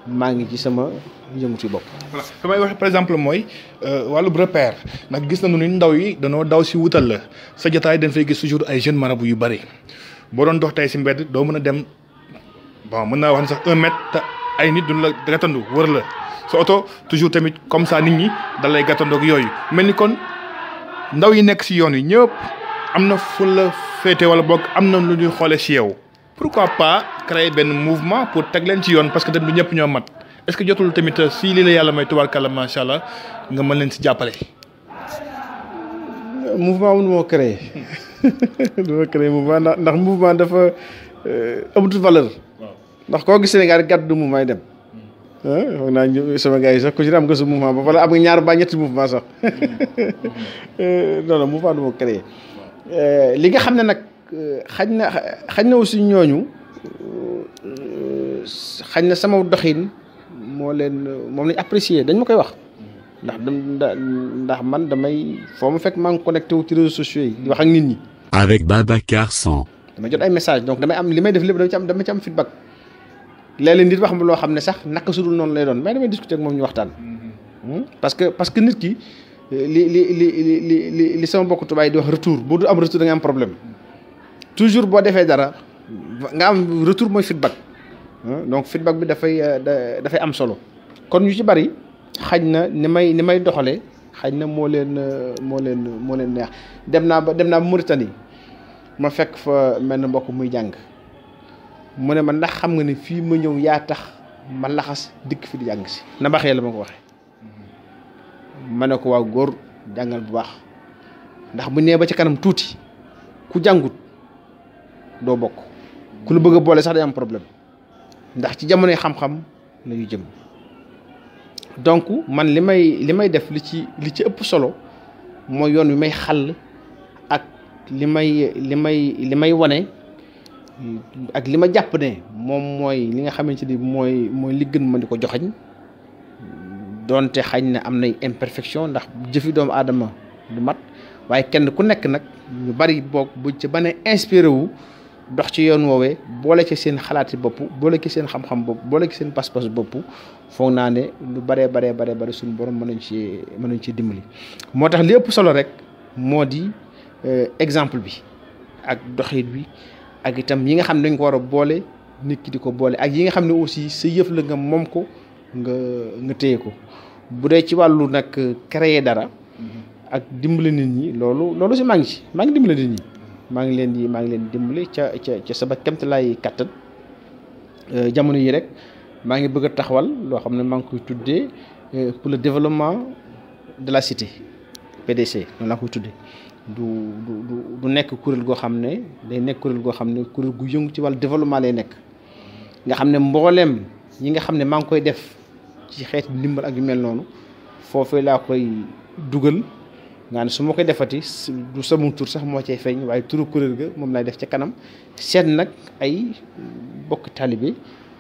[SPEAKER 2] maa ngi ci sama yëngutu bopp.
[SPEAKER 1] voilà fi may wax par exemple mooy wàllub repère nag gis nañu ni ndaw yi danoo daw si wutal la sa jotaay dañ fay gis toujours ay jeunes marabout yu bëri boo doon dox tey si mbedd doo mën a dem bon mën naa wax ne sax 1 mètre te ay nit duñ la gàttandu wër la sa oto toujours tamit comme ça nit ñi da lay gàttandoog yooyu mel ni kon ndaw yi nekk si yoon yi ñëpp am na fu la féete wala boog am na lu ñuy xoolee si yow. pourquoi pas créer benn mouvement pour teg leen ci yoon parce que tamit ñëpp ñoo mat est-ce que jotul tamit si lii la yàlla may tubaarkàlla macha allah nga mën leen si jàppale.
[SPEAKER 2] mouvement mënu moo créer dama créer mouvement ndax mouvement dafa amatul valeur. ndax koo gis Sénégal gàddu mouvement yi dem. foog naa ñu sama gars yi sax ku ci am nga sa mouvement ba wala am nga ñaar ba ñetti mouvement sax non mouvement du moo créer li nga xam ne nag. xañ na aussi ñooñu xañ na sama doxin moom lañ apprécier dañ ma koy wax ndax man damay foo ma fekk maa ngi connecté wu ci réseaux sociaux yi di wax ak nit ñi.
[SPEAKER 3] Avec Babacar Samb.
[SPEAKER 2] damay jot ay message donc damay am li may def lépp dama ci am feedback léeg-léeg nit wax ma loo xam ne sax naka su dul noonu lay doon mais damay discuter ak moom ñu waxtaan. parce que nit ki li sama mbokku tubaab yi di wax retour boo du am retour da nga am problème. toujours boo defee dara nga am retour mooy feedback donc feedback bi dafay am solo kon ñu ci bari xaj na ni may doxalee xaj na moo leen neex dem naa ba Mauritanie ma fekk fa mel na mbokk muy jàng mu ne ma ndax xam nga ne fii ma ñëw yaa tax ma laxas dikk fi di jàng si na baxee la ma ko waxee ma ne ko waaw góor jàngal bu baax ndax bu nee ba ci kanam tuuti ku jàngut doo bokk ku la bëgg a boole sax day am problème ndax ci jamonoy xam-xam la ñu jëm donc man li may def li ci ëpp solo mooy yoon wi may xàll ak li may wane ak li ma jàpp ne moom mooy li nga xamante ni mooy li gën ma di ko joxañ donte xañ na am nay imperfection ndax jëfi doomu aadama du mat waaye kenn ku nekk nag ñu bari boog bu ci ba ne inspiré wu dox ci yoon woowee boole ci seen xalaati bopp boole ci seen xam-xam bopp boole ci seen pas-pas bopp foog naa ne lu baree bare suñu borom mën nañ ci dimbali. moo tax li ëpp solo rek moo di exemple bi ak doxit bi ak itam yi nga xam ne dañ ko war a boole nit ki di ko boole ak yi nga xam ne aussi sa yëf la nga moom ko nga téye ko bu dee ci wàllu nag créer dara ak dimbali nit ñi loolu si maa ngi dimbali nit ñi maa ngi leen dimbali ca sama kemtalaay kattan jamono yi rek maa ngi bëgg a taxawal loo xam ne maa ngi koy tuddee pour le développement de la cité PDC noonu laa koy tuddee du nekk kuréel goo xam ne day nekk kuréel goo xam ne kuréel gu yëngu ci wàllu développement lay nekk nga xam ne mbooleem ñi nga xam ne maa ngi koy def ci xeeti ndimbal ak yu mel noonu foofee laa koy dugal nga ne su ma koy defati du sama tur sax moo cay feeñ waaye turu kuréel ga moom lay def ca kanam seet nag ay bokk talibé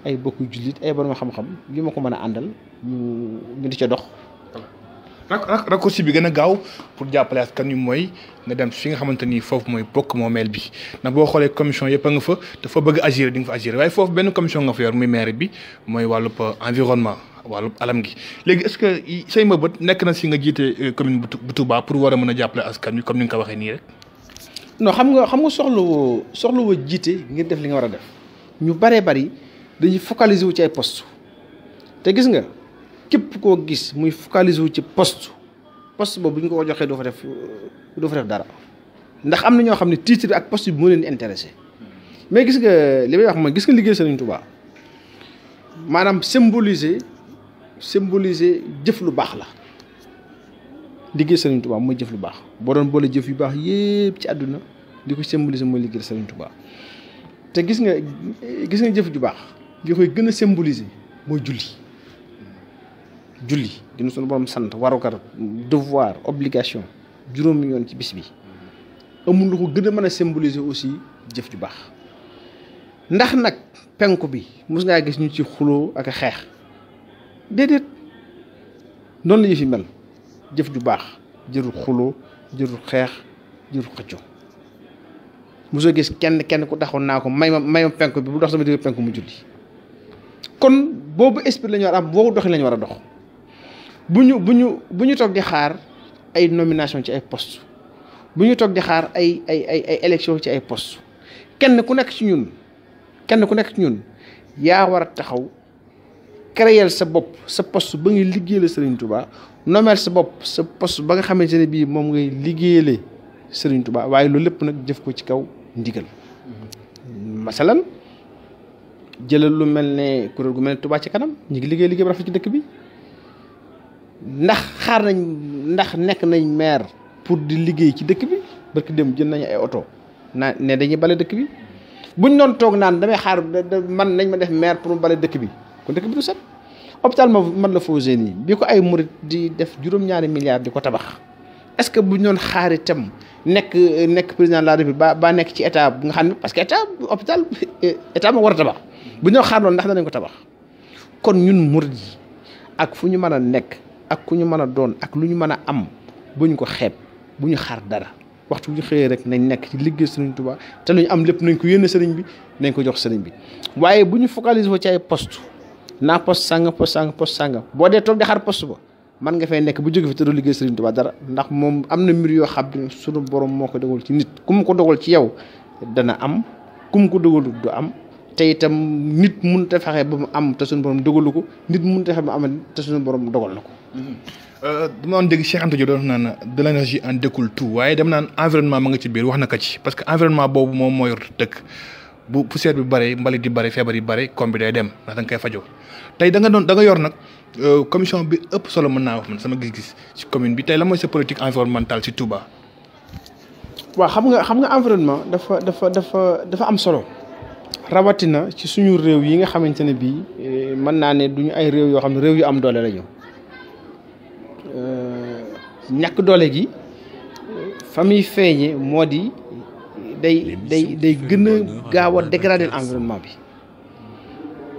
[SPEAKER 2] ay bokk jullit ay borom xam-xam yu ma ko mën a àndal ñu di ca dox.
[SPEAKER 1] raccourci bi gën a gaaw pour jàppale askan wi mooy nga dem fi nga xamante ni foofu mooy bokk moomeel bi ndax boo xoolee commission yëpp a nga fa dafa bëgg agir di nga fa agir waaye foofu benn commission nga fa yor muy maire bi mooy wàllub environnement wàllub alam gi léegi est-ce que say mbëbët nekk na si nga jiite commune bu Touba pour war a mën a jàppale askan wi comme ni nga ko waxee nii rek.
[SPEAKER 2] non xam nga soxlawoo jiite ngir def li nga war a def ñu baree bari dañuy focaliser wu ci ay poste te gis nga. képp koo gis muy focaliser wu ci poste boobu bu ñu ko joxee doo fa def dara ndax am na ñoo xam ne titre bi ak poste bi moo leen di intéressé mais gis nga li may wax mooy gis nga liggéey Serigne Touba maanaam symboliser jëf lu baax la liggéey Serigne Touba mooy jëf lu baax boo doon boole jëf yu baax yépp ci àdduna li ko symboliser mooy liggéey Serigne Touba te gis nga jëf ju baax li koy gën a symboliser mooy julli dina suñu borom sant warugar devoir obligation juróomi yoon ci bis bi amul lu ko gën a mën a symboliser aussi jëf ju baax ndax nag penku bi mos ngaa gis ñu ci xuloo ak a xeex déedéet noonu la ñu fi mel jëf ju baax jërul xuloo jërul xeex jërul xëccoo mosoo gis kenn ku taxoon naa ko may ma penku bi bu dox sama digg penku mu julli kon boobu esprit la ñu war a am boobu doxi la ñu war a dox bu ñu toog di xaar ay nomination ci ay poste bu ñu toog di xaar ay élection ci ay poste kenn ku nekk ci ñun yaa war a taxaw créer sa bopp sa poste ba ngay liggéeyale Serigne Touba nommer sa bopp sa poste ba nga xamante ne bii moom ngay liggéeyale Serigne Touba waaye loolu lépp nag jëf ko ci kaw ndigal masalan jëlal lu mel ne kuréel gu mel ne Touba ci kanam ñu ngi liggéey bu rafet ci dëkk bi ndax nekk nañ maire pour di liggéey ci dëkk bi barki dem jël nañu ay oto ne dañuy bale dëkk bi buñ doon toog naan damay xaar man nañ ma def maire pour mu bale dëkk bi kon dëkk bi du set hôpital man la Fawzeyni nii bi ko ay murit di def juróom-ñaari milliards di ko tabax est-ce que buñ doon xaar itam nekk président de la République ba nekk ci état bu nga xam ne parce que état moo war a tabax bu ñu doon xaar loolu ndax danañ ko tabax kon ñun murit yi ak fu ñu mën a nekk ak ku ñu mën a doon ak lu ñu mën a am bu ñu ko xeeb bu ñu xaar dara waxtu bu ñu xëyee rek nañ nekk ci liggéey Serigne Touba te lu ñu am lépp nañ ko yéene Serigne bi nañ ko jox Serigne bi waaye bu ñu focaliser ci ay poste naa poste sàng boo dee toog di xaar poste ba man nga fay nekk bu jóge fi te doo liggéey Serigne Touba dara ndax moom am na mbir yoo xam ne sunu borom moo ko dogal ci nit ku mu ko dogal ci yow dana am ku mu ko dogalu du am te itam nit mënut a fexe ba mu am te suñu borom dogalu ko nit mënut a fexe ba mu am te suñu borom dogal na ko.
[SPEAKER 1] dama doon dégg Cheikh Anta Diop doon naan de l'énergie en découle tout waaye dem naan environnement ma nga ci biir wax na ko ci parce que environnement boobu moom moo yor dëkk bu poussière bi bare mbalit di bare feebar yi bare koom bi day dem ndax da nga koy fajoo tey da nga yor nag commission bi ëpp solo mën naa wax man sama gis-gis ci commune bi tey la mooy sa politique environnementale ci Touba.
[SPEAKER 2] waaw xam nga environnement dafa am solo rawatina ci suñu réew yi nga xamante ne bii mën naa ne duñu ay réew yoo xam ne réew yu am doole la ñu ñàkk doole gi fa muy feeñe moo di day gën a gaaw a dégrader environnement bi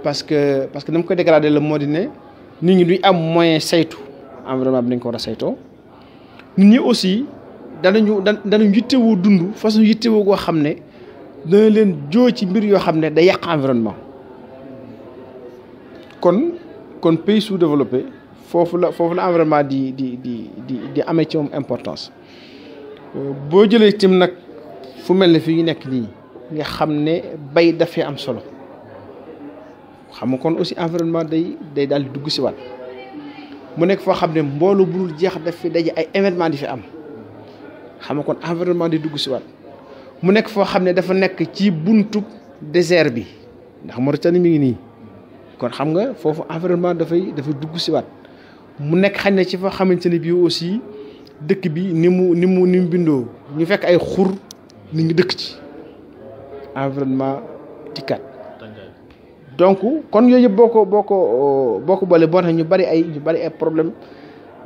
[SPEAKER 2] parce que dama koy dégrader la moo di ne nit ñi duñ am moyen saytu environnement bi nañ ko war a saytoo nit ñi aussi danañu yittewoo dund façon yittewoo goo xam ne dana leen joo ci mbir yoo xam ne day yàq environnement. kon pays sous-développé foofu la environnement di amee ci moom importance boo jëlee tim nag fu mel ne fii ñu nekk nii nga xam ne bay dafay am solo xam nga kon aussi environnement day daal di dugg si waat mu nekk foo xam ne mbooloo bu dul jeex daf fi daje ay événement di fi am xam nga kon environnement di dugg si waat mu nekk foo xam ne dafa nekk ci buntu désert bi ndax Mauritanie mi ngi nii kon xam nga foofu environnement dafay dugg si waat mu nekk xañ na ci foo xamante ne bii aussi dëkk bi ni mu bindoo ñu fekk ay xur ni ngi dëkk ci environnement tikkat donc kon yooyu yëpp boo ko boole boo tax ñu bari ay problème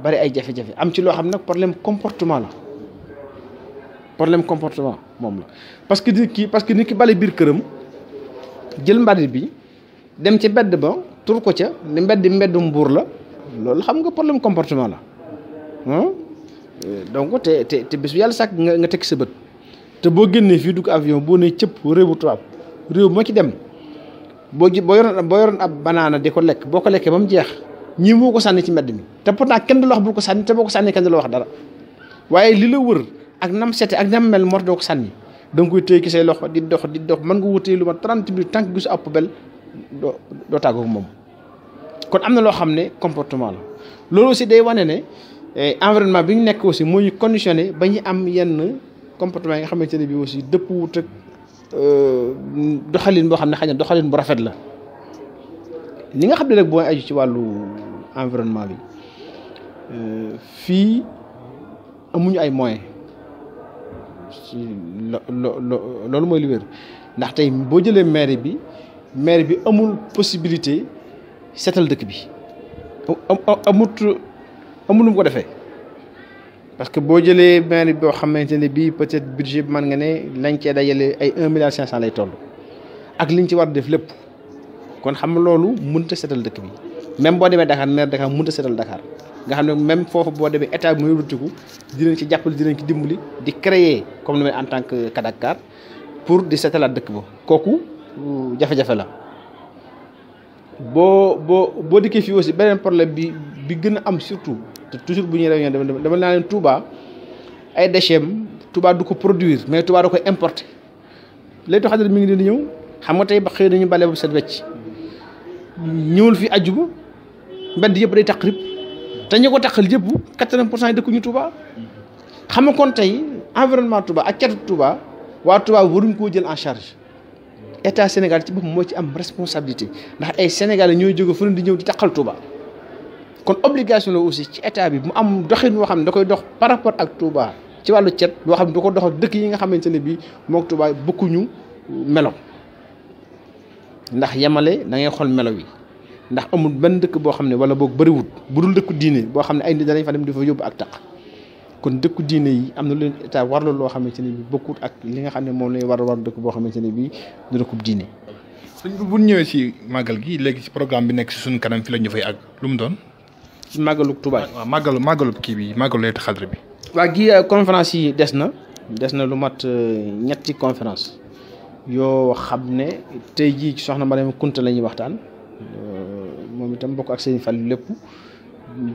[SPEAKER 2] bari ay jafe-jafe am ci loo xam nag problème comportement moom la parce que nit ki bale biir këram jël mbalit bi dem ci mbedd ba tur ko ca ni mbeddum mbuur la loolu xam nga problème comportement la donc te bis yàlla sàkk nga teg sa bët te boo génnee fii dugg avion boo nee cëpp réewu tubaab réew moo ci dem boo yoroon ab banaana di ko lekk boo ko lekkee ba mu jeex ñii moo ko sànni ci mbedd mi te pourtant kenn du la wax bul ko sànni te boo ko sànni kenn du la wax dara waaye li la wër ak nam sete ak nam mel moo tax doo ko sànni da nga koy téye ki say loxo di dox mën nga wutee lu ma 30 minutes tant que gisu ab poubelle doo tàggoo moom kon am na loo xam ne comportement la loolu aussi day wane ne environnement bi ñu nekk aussi moo ñu conditionné ba ñu am yenn comportement yi nga xamante ne bii aussi dëpp wut ak doxalin boo xam ne xëy na doxalin bu rafet la li nga xam ne nag boo aju ci wàllu environnement bi fii amuñu ay moyens loolu mooy li wér ndax tey boo jëlee maire bi amul possibilité seetal dëkk bi amul lu mu ko defee parce que boo jëlee maire boo xamante ne bii peut-être budget bi mën nga ne lañ cee dajale ay 1,5 milliard lay toll ak liñ ci war def lépp kon xam nga loolu mënut a seetal dëkk bi même boo demee Dakar maire Dakar mënut a seetal Dakar nga xam ne même foofu boo demee état bi muy wutiku dinañ ci jàppale dinañ ci dimbali di créer comme ni may en tant que Kadakar pour di seetalaat dëkk ba kooku jafe-jafe la boo dikkee fii aussi beneen problème bi gën a am surtout te toujours bu ñuy réunion dama naa leen Touba ay déchets Touba du ko produire mais Touba da koy importer léegi tax mi ngi leen di ñëw xam nga tey ba xëy nañu bale bu set wecc ñëwul fi àjjuma mbedd yëpp day taq rib te ñu ko taqal yëpp 80% yi dëkkuñu Touba xam nga kon tey environnement Touba ak catu Touba waa Touba waruñ koo jël en charge état Sénégal ci boppam moo ci am responsabilité ndax ay Sénégalais ñooy jóge fu ne di ñëw di taqal Touba kon obligation la aussi ci état bi mu am doxin boo xam ne da koy dox par rapport ak Touba ci wàllu cet loo xam ne da ko dox ak dëkk yi nga xamante ne bii moog Touba bokkuñu melo ndax yemale da ngay xool melo yi ndax amul benn dëkk boo xam ne wala boog bëriwut bu dul dëkku diine boo xam ne ay nit danañ fa dem di fa yóbbu ak taq kon dëkku diine yi am na leen état warlu loo xamante ne bii bokkut ak li nga xam ne moom lay war dëkk boo xamante ne bii du dëkkub diine.
[SPEAKER 1] sëñ bi bu ñëwee ci màggal gi léegi ci programme bi nekk ci suñu kanam fi la ñu fay ak lu mu doon.
[SPEAKER 2] ci màggalu Touba.
[SPEAKER 1] waaw màggalu kii bi màggalu Laylatul Qadr bi.
[SPEAKER 2] waa gi conférence yi des na lu mat ñetti conférence yoo xam ne tey jii ci soxna Mariama Kunta la ñuy waxtaan moom itam bokk ak Serigne Fallou lépp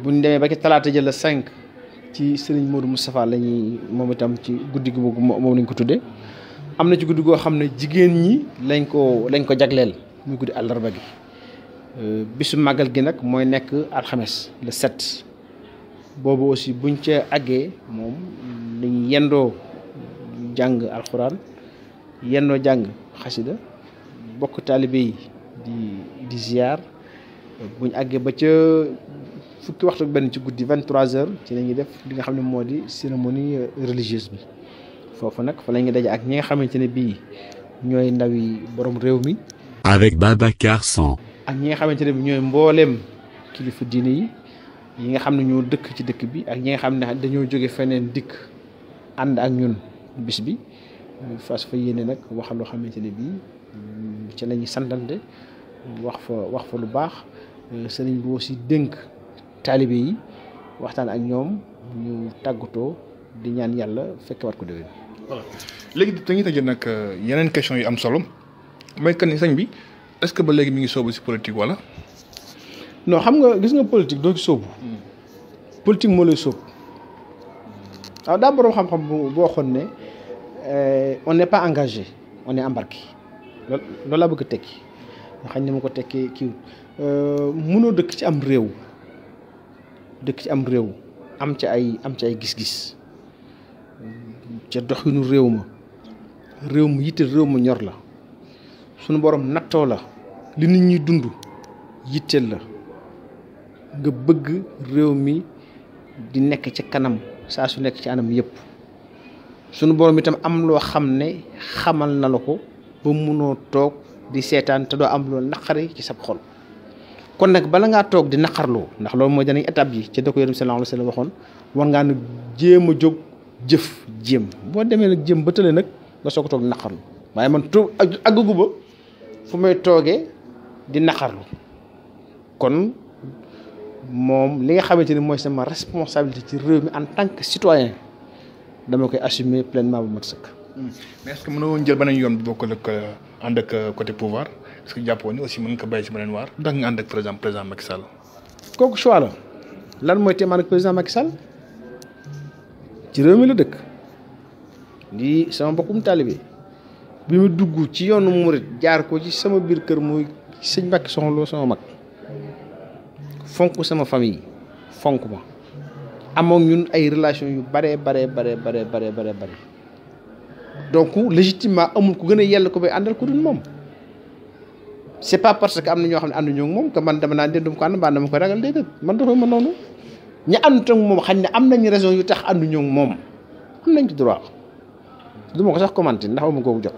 [SPEAKER 2] buñ demee ba ci talaata jël la 5 ci Serigne Modou Moustapha la ñuy moom itam ci guddi gi moom lañ ko tuddee am na ci guddi goo xam ne jigéen ñi lañ ko jagleel muy guddi àllarba gi bisu màggal gi nag mooy nekk alxames le 7 boobu aussi buñ ca àggee moom dañuy yendoo jàng alxuraan yendoo jàng xasida bokk taalibe yi di ziar buñ àggee ba ca fukki waxtu ak benn ci guddi 23h ci la ñuy def li nga xam ne moo di cérémonie religieuse bi foofu nag fa la ñuy daje ak ñi nga xamante ne bii ñooy ndawi borom réew mi.
[SPEAKER 3] avec Babacar San.
[SPEAKER 2] ak ñi nga xamante ne bii ñooy mbooleem kilifa diine yi nga xam ne ñoo dëkk ci dëkk bi ak ñi nga xam ne dañoo jóge feneen dikk ànd ak ñun bis bi fas fa yéene nag wax loo xamante ne bii ci la ñuy santante wax fa lu baax sëriñ bi aussi dénk taalibe yi waxtaan ak ñoom ñu tàggatoo di ñaan yàlla fekk wat ko déwén.
[SPEAKER 1] voilà léegi dañuy tëjee nag yeneen question yu am solo mooy que ni sëñ bi est-ce que ba léegi mi ngi soobu si politique wala.
[SPEAKER 2] non xam nga gis nga politique doo ci sóobu. politique moo lay sóobu. waaw daa boroom xam-xam bu waxoon ne on n'est pas engagé on est embarqué loolu laa bëgg a tekki nga xam ne ma ko tekkee kii mënoo dëkk ci am réew am ci ay gis-gis ca doxinu réew ma yitte réew ma ñor la sunu borom nattoo la li nit ñi dund yitteel la nga bëgg réew mi di nekk ci kanam saa su nekk ci anam yëpp sunu borom itam am loo xam ne xamal na la ko ba munoo toog di seetaan te doo am loo naqari ci sab xol kon nag bala ngaa toog di naqarloo ndax loolu mooy danañ étape yi ca da ko Yonent bi sallallahu alayhi wa sallam waxoon war ngaa nag jéem a jóg jëf jéem boo demee nag jéem ba tële nag nga soog a toog di naqarlu waaye man toog àggagu ba fu may toogee di naqarlu kon moom li nga xamante ni mooy sama responsabilité ci réew mi en tant que citoyen dama koy assumer pleinement bu mat sëkk.
[SPEAKER 1] mais est-ce que mënoo woon jël beneen yoon bu bokkul ak ànd ak côté pouvoir est-ce que jàppoo ni aussi mën nga ko bàyyi si beneen waar ndax nga ànd ak président Macky Sall.
[SPEAKER 2] kooku choix la lan mooy téemaan ak président Macky Sall ci réew mi la dëkk di sama mbokkum taalibe bi mu dugg ci yoonu murit jaar ko ci sama biir kër muy sëñ Mbàkke Soxna Lo sama mag fonk sama famille fonk ma amoon ñun ay relation yu bare donc légitimement amul ku gën a yell ko bay àndal ku dul moom c'est pas parce que am na ñoo xam ne ànduñu ak moom que man dama naan dama ko ànd mbaa dama koy ragal déedéet man doxee ma noonu ñi àndut ak moom xañ ne am nañ raison yu tax ànduñu ak moom am nañ ci droit du ma ko sax commenter ndax amu ko jot.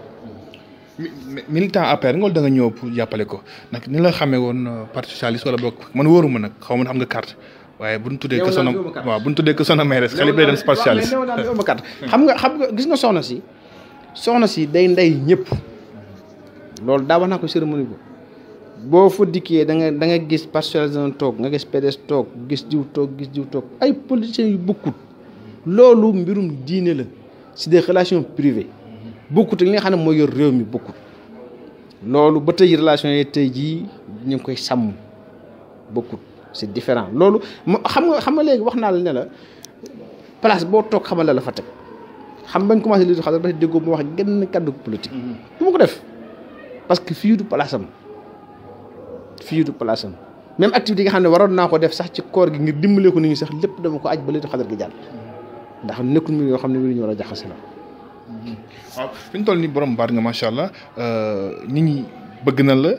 [SPEAKER 1] militant APR nga da nga ñëw pour jàppale ko nag ni la xamee woon parti socialiste wala boog man wóoruma nag xaw ma xam nga carte waaye bu ñu tuddee que sono waaw bu ñu tuddee que sono maire xale bi day dem parti socialiste
[SPEAKER 2] xam nga gis nga soxna si day ndey ñëpp loolu daa wax naa ko cérémonie bi boo fa dikkee da nga gis parti socialiste toog nga gis PDS toog gis diw toog ay politiciens yu bokkut loolu mbirum diine la c'est des relations privées bokkut ak li nga xam ne mooy yor réew mi bokkut loolu ba tey relation yi tey jii ñu ngi koy sàmm bokkut c'est différent loolu xam nga léegi wax naa la ne la place boo toog xamal la fa teg xam bañ commencé li xam dafa déggoo mu wax genn kàddu politique du ma ko def parce que fii du place am même activité yi nga xam ne waroon naa ko def sax ci koor gi ngir dimbale ko nit ñi sax lépp dama ko aj ba léegi xadar gi jàll ndax nekkul mbir yoo xam ne mbir ñu war a jaxase la.
[SPEAKER 1] waaw fi ñu toll nii borom baat nga macha allah nit ñi bëgg na la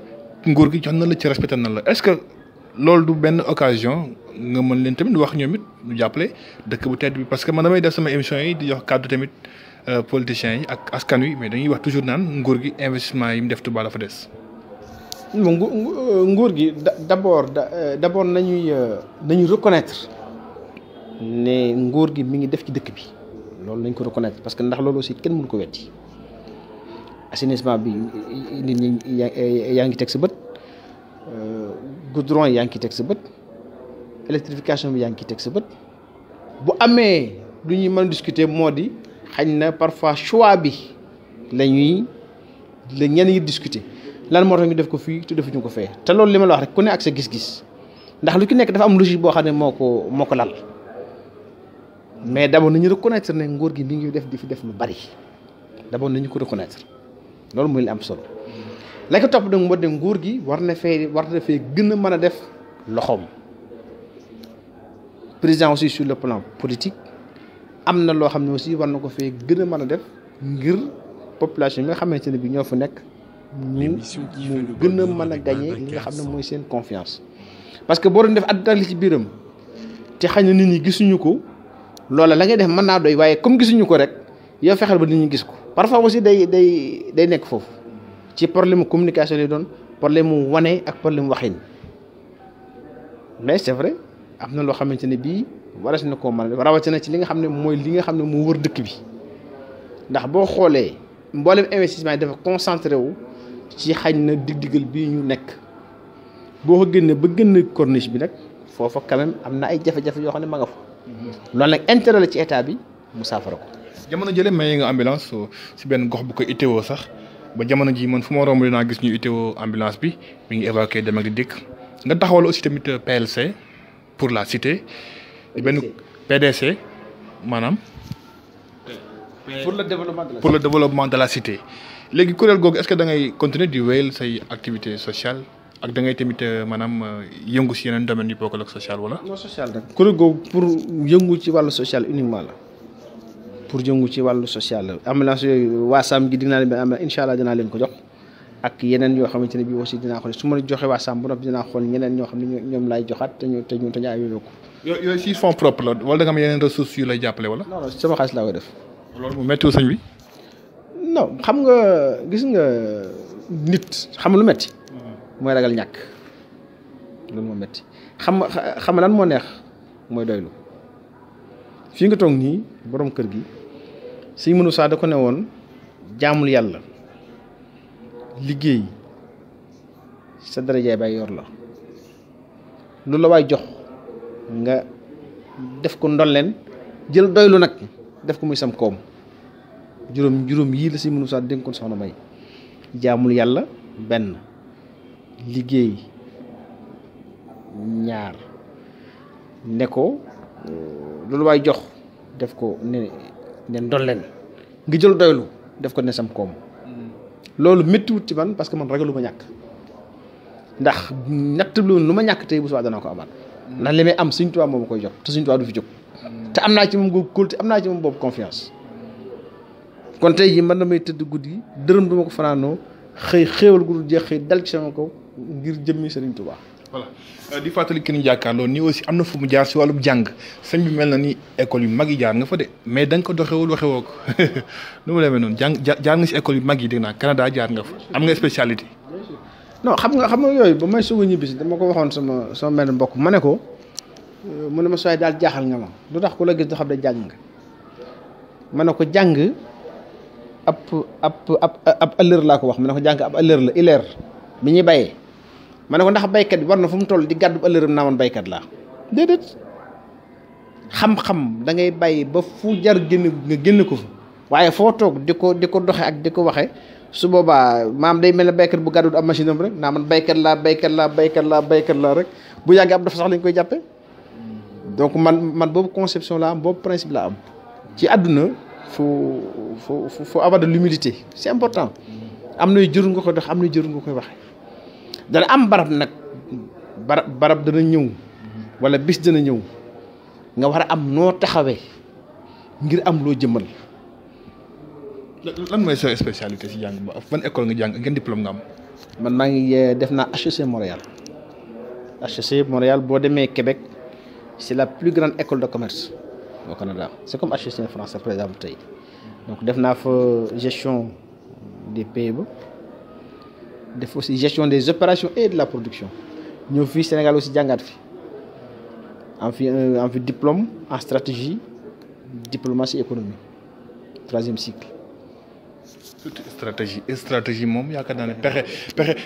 [SPEAKER 1] nguur gi jox na la ci respecté na la est-ce que loolu du benn occasion nga mën leen tamit wax ñoom it ñu jàppale dëkk bu tedd bi parce que man damay def sama émission yi di jox kàddu tamit politiciens yi ak askan wi mais dañuy wax toujours naan nguur gi investissement yi mu def Touba la fa des.
[SPEAKER 2] nguur gi d'abord nañuy reconnaître ne nguur gi mi ngi def ci dëkk bi loolu nañ ko reconnaître parce que ndax loolu aussi kenn mënu ko weddi assainissement bi nit ñi yaa ngi teg sa bët goudron yaa ngi teg sa bët électrification bi yaa ngi teg sa bët bu amee lu ñuy mën a discuter moo di xañ na parfois choix bi la ñenn ñi discuter lan moo tax ñu def ko fii te defuñu ko fee te loolu li ma la wax rek ku ne ak sa gis-gis ndax lu ci nekk dafa am logique boo xam ne moo ko lal mais d'abord nañu reconnaître ne nguur gi mi ngi def di fi def lu bari d'abord nañu ko reconnaître loolu mooy li am solo la ko topp nag moo de nguur gi war na fee gën a mën a def loxoom président aussi sur le plan politique am na loo xam ne aussi war na ko fee gën a mën a def ngir population bi nga xamante ne bi ñoo fa nekk mu gën a mën a gagner li nga xam ne mooy seen confiance parce que boo doon def àddina li ci biiram te xañ na nit ñi gisuñu ko loola la ngay def mën naa doy waaye comme gisuñu ko rek yow fexeel ba nit ñi gis ko parfois aussi day nekk foofu ci problème communication lay doon problème mu wane ak problème mu waxin mais c'est vrai am na loo xamante ne bii waras na koo mën a rawatina ci li nga xam ne mooy li nga xam ne moo wër dëkk bi ndax boo xoolee mboolem investissement yi dafa concentré wu ci xañ na dig-digal bii ñu nekk boo ko génnee ba génn corniche bi nag foofa quand même am na ay jafe-jafe yoo xam ne ma nga fa loolu nag intérêt la ci état bi mu saafara ko.
[SPEAKER 1] jamono jële may nga ambulance si benn gox bu ko itteewoo sax ba jamono ji man fu ma romb dinaa gis ñu itteewoo ambulance bi mi ngi évacué dem ak di dikk nga taxawal aussi tamit PLC pour la cité di benn PDC maanaam
[SPEAKER 2] pour le
[SPEAKER 1] développement de la cité léegi kuréel googu est-ce que da ngay continuer di wéyal say activité sociale ak da ngay tamit maanaam yëngu si yeneen domaines yu bokkul ak social wala.
[SPEAKER 2] non social rek kuréel googu pour yëngu ci wàllu social uniquement la pour yëngu ci wàllu social la ambulance yooyu waa Sam gi dinaa leen am incha allah dinaa leen ko jox ak yeneen yoo xamante ne bii aussi dinaa ko su ma joxe waa Sam bu noppi dinaa xool ñeneen ñoo xam ne ñoom laay joxaat te ñu ayoo ko.
[SPEAKER 1] yooyu si fonds propre la wala da nga am yeneen ressources yu lay jàppale wala.
[SPEAKER 2] non non sama xaalis laa koy def.
[SPEAKER 1] loolu mu méttiwul sëñ bi.
[SPEAKER 2] non xam nga gis nga nit xam lu métti. mooy ragal ñàkk loolu moo métti xam lan moo neex mooy doylu fii nga toog nii borom kër gi Sëñ Mënu Saa da ko ne woon jaamul yàlla liggéey sa darajaay bay yor la loolu la waay jox nga def ko ndolleen jël doylu nag def ko muy sam koom juróom yii la Sëñ Mënu Saa dénkoon soxna May jaamul yàlla benn liggéey ñaar ne ko loolu waay jox def ko ne ndolleen nga jël doylu def ko ne sam koom loolu méttiwut ci man parce que man ragalu ma ñàkk ndax natt lu ma ñàkk tey bu subaa danaa ko amaat ndax li may am Sëñ Tuubaa moom ma koy jox te Sëñ Tuubaa du fi jóg te am naa ci moom googu kóolute am naa ci moom boobu confiance kon tey jii man damay tëdd guddi dërëm duma ko fanaanoo xëy xéewal gu dul jeex xëy dal ci sama kaw ngir jëmmi Sëriñ Tuubaa.
[SPEAKER 1] voilà di fàttali ki ñu jàkkaarloo nii aussi am na fu mu jaar si wàllum jàng sëñ bi mel na ni école yu mag yi jaar nga fa de mais da nga ko doxewul waxewoo ko nu mu demee noonu jaar nga si école yu mag yi dégg naa Canada jaar nga fa am nga spécialité.
[SPEAKER 2] non xam nga yooyu ba may soog a ñibbisi dama ko waxoon sama benn mbokk ma ne ko mu ne ma sooy daal jaaxal nga ma lu tax ku la gis doo xam ne jàng nga ma ne ko jàng ab ëllër laa ko wax ma ne ko jàng ab ëllër la ileer bi ñuy bayee ma ne ko ndax baykat bi war na fu mu toll di gàddu ëllëram naa man baykat laa déedéet xam-xam da ngay bàyyi ba fu jar génn nga génn ko fa waaye foo toog di ko doxe ak di ko waxe su boobaa maam day mel ne baykat bu gàddu ab machine am rek naa man baykat laa rek bu yàggee ab dafa sax lañ koy jàppe donc man boobu conception la am boobu principe la am ci àdduna faut avoir de l'humilité c'est important am na jëru nga koy dox am na jëru nga koy waxe dana am barab nag barab dana ñëw wala bis dana ñëw nga war a am noo taxawee ngir am loo jëmmal.
[SPEAKER 1] lan mooy sa spécialité si jàng ba ban école nga jàng ngeen diplôme nga am.
[SPEAKER 2] man maa ngi def naa HEC Montréal boo demee Québec c'est la plus grande école de commerce au Canada c'est comme HEC en France par exemple tey donc def naa fa gestion des PME def aussi gestion des opérations et de la production ñëw fii Sénégal aussi jàngaat fi am fi diplôme en stratégie diplomatie économie 3e cycle.
[SPEAKER 1] stratégie moom yaakaar naa ne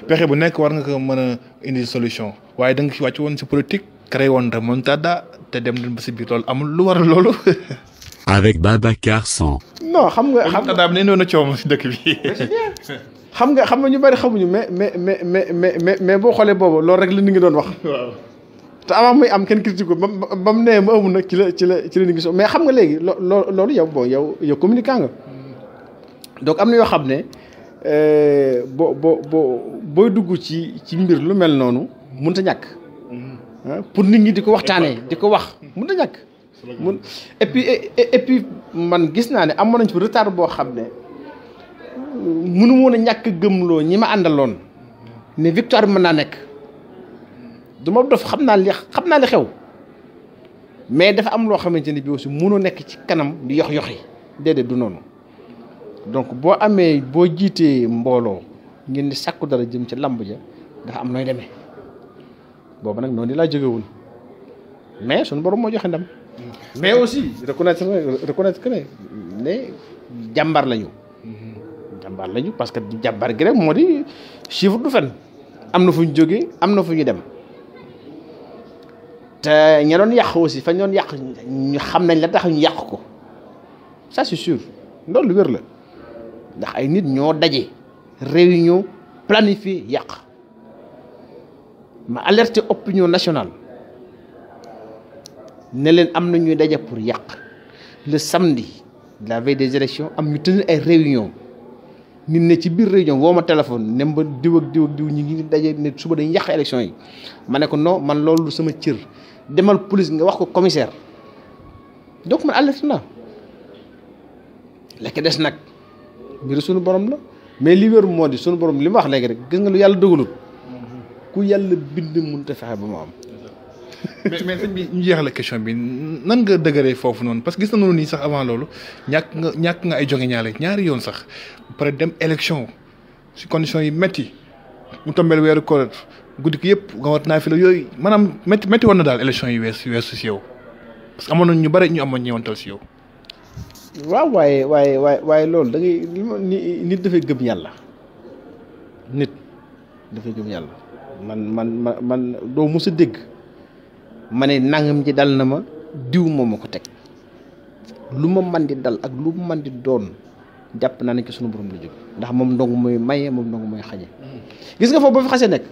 [SPEAKER 1] pexe bu nekk war nga ko mën a indi solution waaye da nga ci wàcc woon si politique créé woon remontada te dem ba si biir loolu amul lu waral loolu.
[SPEAKER 3] Avec Babacar 100.
[SPEAKER 2] non xam nga
[SPEAKER 1] remontada bi ne noonu coom si dëkk bi.
[SPEAKER 2] xam nga ñu bari xamuñu mais boo xoolee boobu loolu rek la ni ngi doon wax.
[SPEAKER 1] waaw
[SPEAKER 2] te avant muy am kenn critique ko ba mu nee ma amul nag ci la ni ngi so mais xam nga léegi loolu yow communicant nga. donc am na yoo xam ne booy dugg ci mbir lu mel noonu mënut a ñàkk pour nit ñi di ko waxtaanee di ko wax mënut a ñàkk. et puis man gis naa ne amoon nañ ci retard boo xam ne mënu woon a ñàkk gëmloo ñi ma àndaloon ne victoire bi mën naa nekk du ma dof xam naa li xew mais dafa am loo xamante ne bii aussi mënoo nekk ci kanam di yox-yoxi déedéet du noonu. donc boo jiitee mbooloo ngeen di sàkku dara jëm ci lamb ja dafa am nooy demee boobu nag noonu laa jógewul mais suñu borom moo joxe ndam. mais aussi reconnaître que ne jàmbaar lañu. parce que jàmbaar gi rek moo di chiffre du fen am na fu ñu jógee am na fu ñu dem te ña doon yàq aussi fa ñu doon yàq ñu xam nañ la tax ñu yàq ko. ça c'est sûr loolu lu wér la ndax ay nit ñoo daje réunion planifié yàq ma alerté opinion nationale ne leen am na ñuy daje pour yàq le samedi la veille des élections am ñu tenir ay réunion nit ne ci biir réunion woo ma téléphone nem ba diw ak diw ak diw ñi ngi daje ne suba dañuy yàq élection yi ma ne ko non man loolu sama cër demal police nga wax ko commissaire donc man alerté naa lekk des nag mbiru suñu borom la mais li wér moo di suñu borom li ma wax léegi rek gis nga lu yàlla dogalul ku yàlla bind mënut a fexe ba mu am.
[SPEAKER 1] mais sëñ bi ñu jeexale question bi nan nga dëgëree foofu noonu parce que gis nañu nii sax avant loolu ñàkk nga ay joge ñaari yoon sax ba pare dem élection si conditions yi métti mu tombeel weeru koor guddi gi yëpp nga war naa fi la yooyu maanaam métti woon na daal élection yi weesu si yow parce que amoon na ñu bëri ñu amoon ñëwantal si yow.
[SPEAKER 2] waaw waaye loolu da ngay nit dafay gëm yàlla nit dafay gëm yàlla man doo mos a dégg ma ne nangam ji dal na ma diw moom ma ko teg lu ma man di dal ak lu ma man di doon jàpp naa ne ci sunu borom la jóg ndax moom ndong mooy maye moom ndong mooy xañe gis nga foofu ba fi xasee nekk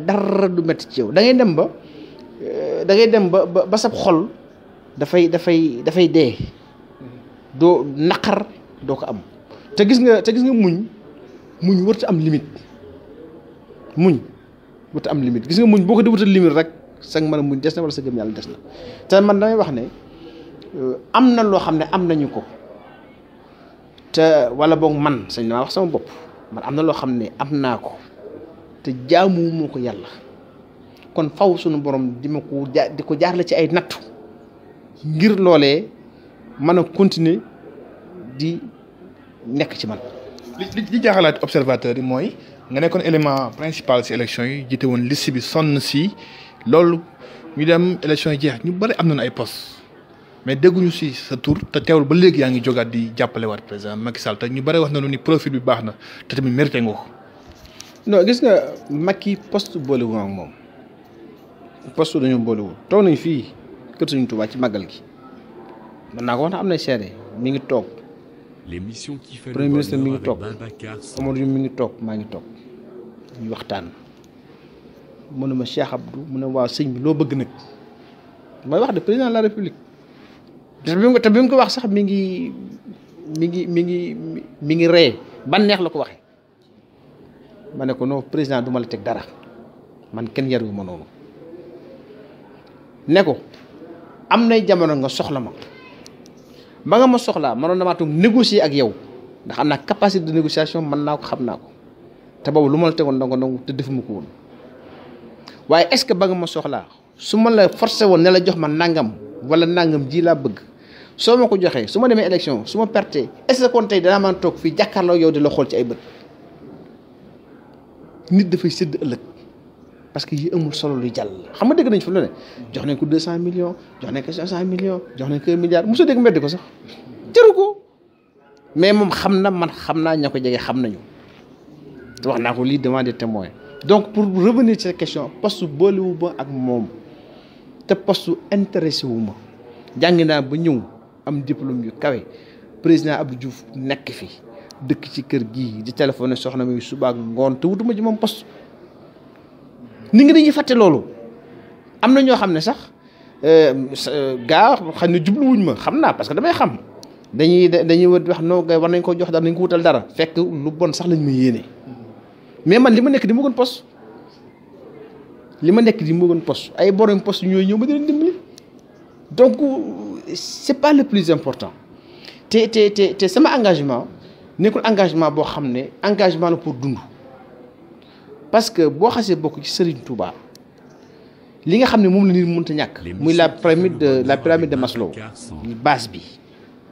[SPEAKER 2] dara du métti ci yow da ngay dem ba sab xol dafay dee doo naqar doo ko am te gis nga muñ warut am limite gis nga muñ boo ko di wutal limite rek sax mën a muñ des na wala sa gëm yàlla des na te man damay wax ne am na loo xam ne am nañu ko te wala boog man sañ naa wax sama bopp man am na loo xam ne am naa ko te jaamuwuma ko yàlla kon faw suñu borom di ko jaarale ci ay nattu ngir loolee mën a continuer di nekk ci man.
[SPEAKER 1] li jaaxalaat observateur yi mooy nga nekkoon élément principal ci élection yi jiite woon liste bi sonn si loolu ñu dem élection yi jeex ñu bëri am nañu ay poste mais dégguñu si sa tur te teewul ba léegi yaa ngi jógaat di jàppale waat président Macky Sall te ñu bëri wax nañu ni profil bi baax na te tamit mérité nga ko.
[SPEAKER 2] non gis nga Macky poste boolewul ak moom poste dañoo boolewul toog nañ fii kër Sëriñ Tuubaa ci màggal gi. man naa ko wax na am na seede mi ngi toog premier ministre mi ngi toog Amadou Diouf mi ngi toog maa ngi toog ñu waxtaan mu ne ma Cheikh Abdou mu ne waaw sëñ bi loo bëgg nag mooy wax de président de la république te bi mu ko wax sax mi ngi ree ban neex la ko waxee ma ne ko non président du ma la teg dara man kenn yaru ma noonu ne ko am nay jamono nga soxla ma ba nga ma soxlaa mënoon na maa toog négocier ak yow ndax am naa capacité de négociation mën naa ko xam naa ko te boobu lu ma la tegoon ndongo te defuma ko woon waaye est-ce que ba nga ma soxlaa su ma la forcé woon ne la jox ma nangam wala nangam ji laa bëgg soo ma ko joxee su ma demee élection su ma pertee est-ce que kon tey danaa mën a toog fii jàkkaarloo yow di la xool ci ay bët nit dafay sédd ëllëg parce que yi amul solo luy jàll xam nga dégg nañ fa lu ne jox nañ ko 200 millions jox nañ ko 500 millions jox nañ ko 1 milliard mosoo dégg mbedd ko sax jëru ko mais moom xam na man xam naa ña ko jege xam nañu te wax naa ko lii devant des témoins donc pour revenir ci cette question poste boolewu ba ak moom te poste intéressé wu ma jàng naa ba ñëw am diplôme yu kawe président Abdou Diouf nekk fi dëkk ci kër gii di téléphoné soxna mi suba ak ngoon te wutuma ci moom poste nit ñi dañuy fàtte loolu am na ñoo xam ne sax gaa xam ne jubluwuñ ma xam naa parce que damay xam dañuy wax noo war nañ ko jox dara nañ ko wutal dara fekk lu bon sax lañ ma yéene mais man li ma nekk di ma gën poste ay borom poste ñooy ñëw ma di leen dimbali donc c'est pas le plus important te sama engagement nekkul engagement boo xam ne engagement la pour dund parce que boo xasee bokk ci Serigne Touba li nga xam ne moom la nit mënta ñàkk muy la pyramide de Maslow base bi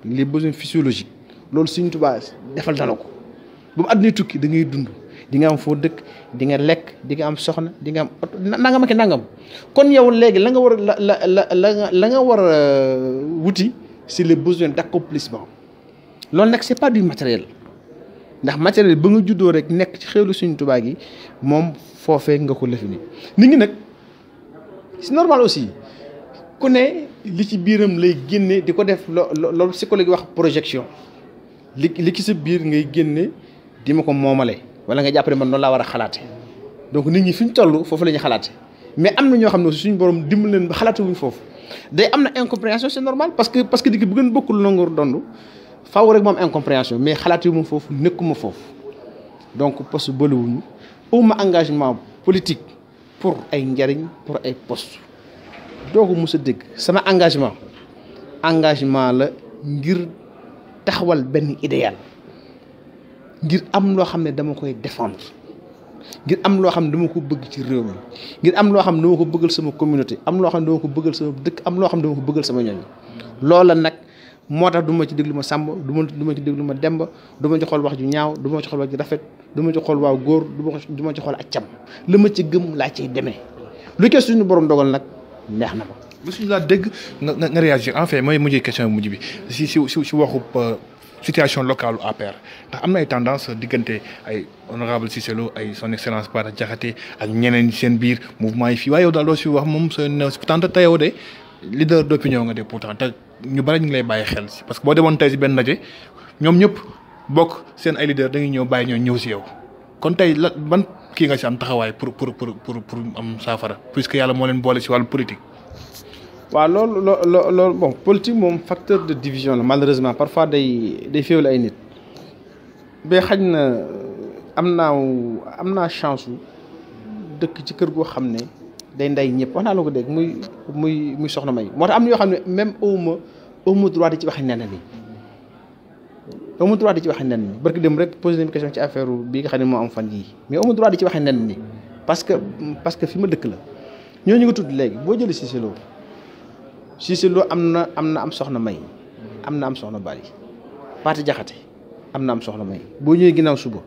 [SPEAKER 2] les besoins physiologiques loolu Serigne Touba defal na la ko ba mu àdduna tukki da ngay dund di nga am foo dëkk di nga lekk di nga am soxna di nga am oto nangam ak nangam kon yow léegi la nga war a la nga war a wuti c'est les besoins d'accomplissement loolu nag c'est pas du matériel ndax matériel ba nga juddoo rek nekk ci xéwlu Sëriñ Tuubaa gi moom foofee nga ko lëfi nit ñi nag c'est normal aussi ku ne li ci biiram lay génne di ko def loolu psychologue wax projection li ci sa biir ngay génne di ma ko moomale wala nga jàpp ne man noonu laa war a xalaate donc nit ñi fi ñu toll foofu la ñuy xalaate mais am na ñoo xam ne suñu borom dimbal leen ba xalaate wuñ foofu day am na incompréhension c'est normal parce que di bu gën bokkul nangoor dond faaw rek moom incompréhension mais xalaate wu ma foofu nekkuma foofu donc poste bëliwuñu uma engagement politique pour ay njariñ pour ay poste doogu mos a dégg sama engagement la ngir taxawal benn idéal ngir am loo xam ne dama koy défendre ngir am loo xam ne dama ko bëgg ci réew mi ngir am loo xam ne dama ko bëggal sama communauté am loo xam ne dama ko bëggal sama dëkk am loo xam ne dama ko bëggal sama ñoñ loola nag moo tax du ma ci déglu ma sàmb du ma ci déglu ma demb du ma ci xool wax ju ñaaw du ma ci xool wax ju rafet du ma ci xool waaw góor du ma ci xool ak cam la ma ci gëm laa ciy demee lu ko suñu borom dogal nag neex na ma.
[SPEAKER 1] mosuñu laa dégg nga réagir en fait mooy mujjee question mujj bi si waxu situation locale APR ndax am na ay tendance diggante ay honorable Cissé Lo ay son excellence Bara Diakhaté ak ñeneen seen biir mouvement yi fii waaye yow daal loo si wax moom sa ne pourtant te yow de leader d'opinion nga de pourtant te ñu bari ñu ngi lay bàyyi xel si parce que boo demoon tey si benn ndaje ñoom ñëpp bokk seen ay leader dañuy ñëw bàyyi ñëw si yow kon tey la ban kii nga si am taxawaay pour am saafara puisque yàlla moo leen boole si wàllu politique.
[SPEAKER 2] waaw loolu bon politique moom facteur de division la malheureusement parfois day féewale ay nit ba xaj na am naa chance dëkk ci kër goo xam ne day nday ñëpp wax naa la ko dégg muy soxna May moo tax am na yoo xam ne même awma droit di ci waxe nen ni awma droit di ci waxe nen ni barki dem rek posé nañu question ci affaire bi nga xam ne moo am fan yii mais awma droit di ci waxe nen ni parce que fi ma dëkk la ñooñu nga tudd léegi boo jëlee Cissé Lo am na soxna May am na am soxna Bari Bara Diakhaté am na am soxna May boo ñëwee ginnaaw suba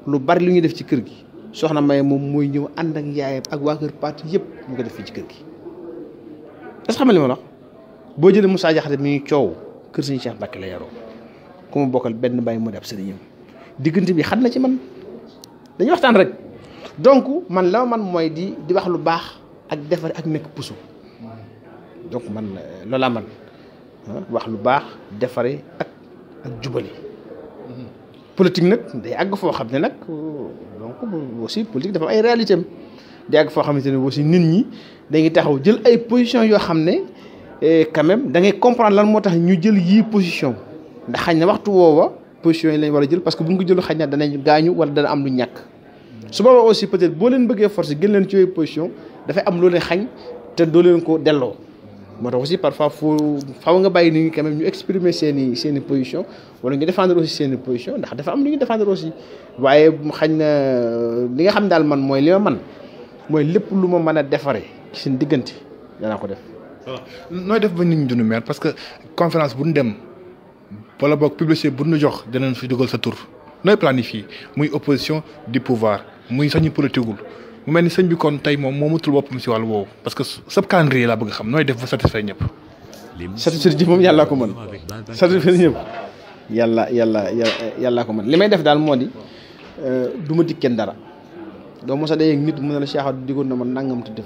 [SPEAKER 2] lu bari lu ñuy def ci kër gi soxna May moom mooy ñëw ànd ak yaayam ak waa kër parti yëpp ñu ko def fii ci kër gi. est-ce que xam nga li ma wax boo jëlee Moussa Diakhaté mi ngi coow kër Sëriñ Cheikh Mbacké la yaroo ku ma bokkal benn bàyyi mu di ab sëriñam diggante bi xat na ci man dañuy waxtaan rek donc man la man mooy di wax lu baax ak defar ak nekk puso. donc man loolaa man wax lu baax defare ak jubali politique nag day àgg foo xam ne nag donc aussi politique dafa ay réalité am day àgg foo xamante ne aussi nit ñi dañuy taxaw jël ay position yoo xam ne quand même da ngay comprendre lan moo tax ñu jël yii position ndax xañ na waxtu woowa position yi lañ war a jël parce que bu ñu ko jël xañ na danañ gaañu wala dana am lu ñàkk su boobaa aussi peut-être boo leen bëggee force gën leen ci yooyu position dafay am loo leen xañ te doo leen ko delloo moo tax aussi parfois faaw nga bàyyi nit ñi quand même ñu exprimer seen i position wala ñu défendre aussi seen i position ndax dafa am lu ñu défendre aussi waaye xañ na li nga xam daal man mooy li ma man mooy lépp lu ma mën a defaree ci seen diggante danaa ko def.
[SPEAKER 1] waaw nooy def ba nit ñi dund maire parce que conférence bu ñu dem wala boog publicité bu ñu jox danañ fi dugal sa tur nooy planifier muy opposition du pouvoir muy sax ñu politiqueul mu mel ni sëñ bi kon tey moom moomatul boppam si wàllu woowu parce que sab calendrier laa bëgg xam nooy def ba satisfaire ñëpp.
[SPEAKER 2] satisfaire ji moom yàllaa ko mën satisfaire ñëpp yàllaa ko mën li may def daal moo di du ma dig kenn dara doo mos a dee nit mu ne la Cheikh digoon na ma nangam te def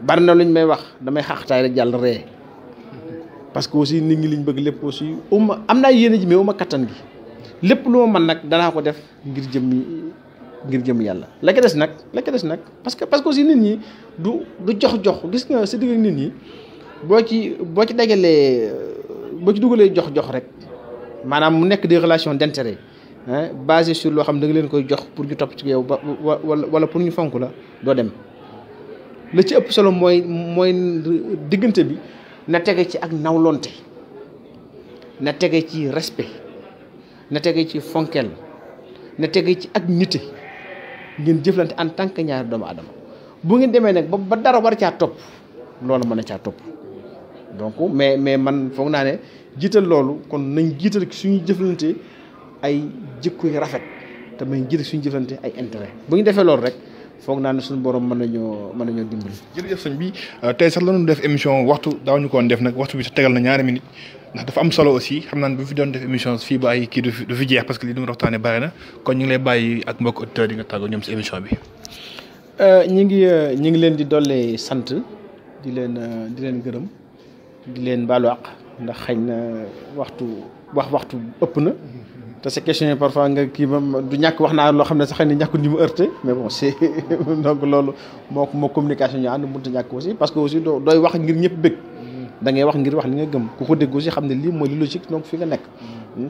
[SPEAKER 2] bari na luñ may wax damay xaaxtaay rek jàll ree parce que aussi nit ñi liñ bëgg lépp aussi am naa yéene ji mais uma kattan gi lépp lu ma mën nag danaa ko def ngir jëm yàlla la ca des nag parce que aussi nit ñi du jox gis nga sa digg ak nit ñi boo ci dagalee boo ci dugalee jox rek maanaam mu nekk des relations d'intérêt basées sur loo xam ne da nga leen koy jox pour ñu topp ci yow ba wala pour ñu fonk la doo dem la ci ëpp solo mooy diggante bi na tege ci ak nawlonte na tege ci respect na tege ci fonkel na tege ci ak nite ngeen jëflante en tant que ñaari doomu adama bu ngeen demee nag ba dara war caa topp loolu mën na caa topp donc mais man foog naa ne jiital loolu kon nañ jiital suñuy jëflante ay jikko yu rafet te may jiital suñu jëflante ay intérêt bu ñu defee loolu rek foog naa ne suñu borom mën nañoo dimbali.
[SPEAKER 1] jërëjëf sëñ bi tey sax la ñu def émission waxtu daaw ñu ko woon def nag waxtu bi sax tegal na ñaari minutes ndax dafa am solo aussi xam naa ne bu fi doon def émission fii ba ay kii du fi jeex parce que li ñu waxtaanee bari na kon ñu ngi lay bàyyi ak mbokk auditeurs yi nga tàggoo ñoom si émission bi.
[SPEAKER 2] ñi ngi leen di dolli sant di leen gërëm di leen baalu àq ndax xëy na waxtu ëpp na te ces questions yi parfois nga kii moom du ñàkk wax naa loo xam ne sax xëy na ñàkkul ñu mu heurté mais bon c'est donc loolu moo communication ñu ànd mënut a ñàkk aussi parce que aussi dooy wax ngir ñëpp bëgg da ngay wax ngir wax li nga gëm ku ko dégg aussi xam ne lii mooy li logique donc fi nga nekk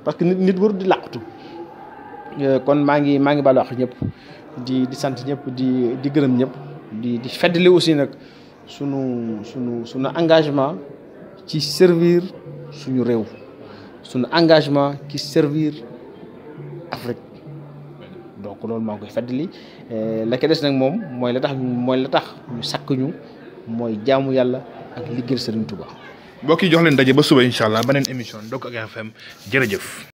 [SPEAKER 2] parce que nit waru di làqatu kon maa ngi baalu àq ñëpp di sant ñëpp di gërëm ñëpp di feddali aussi nag sunu engagement ci servir suñu réew suñu engagement ci servir Afrique donc loolu maa ngi koy feddali la ca des nag moom mooy la tax ñu sakk ñu mooy jaamu yàlla ak liggéeyal Serigne Touba.
[SPEAKER 1] mbokk yi jox leen daje ba suba incha allah beneen émission Ndokk ak RFM jërëjëf.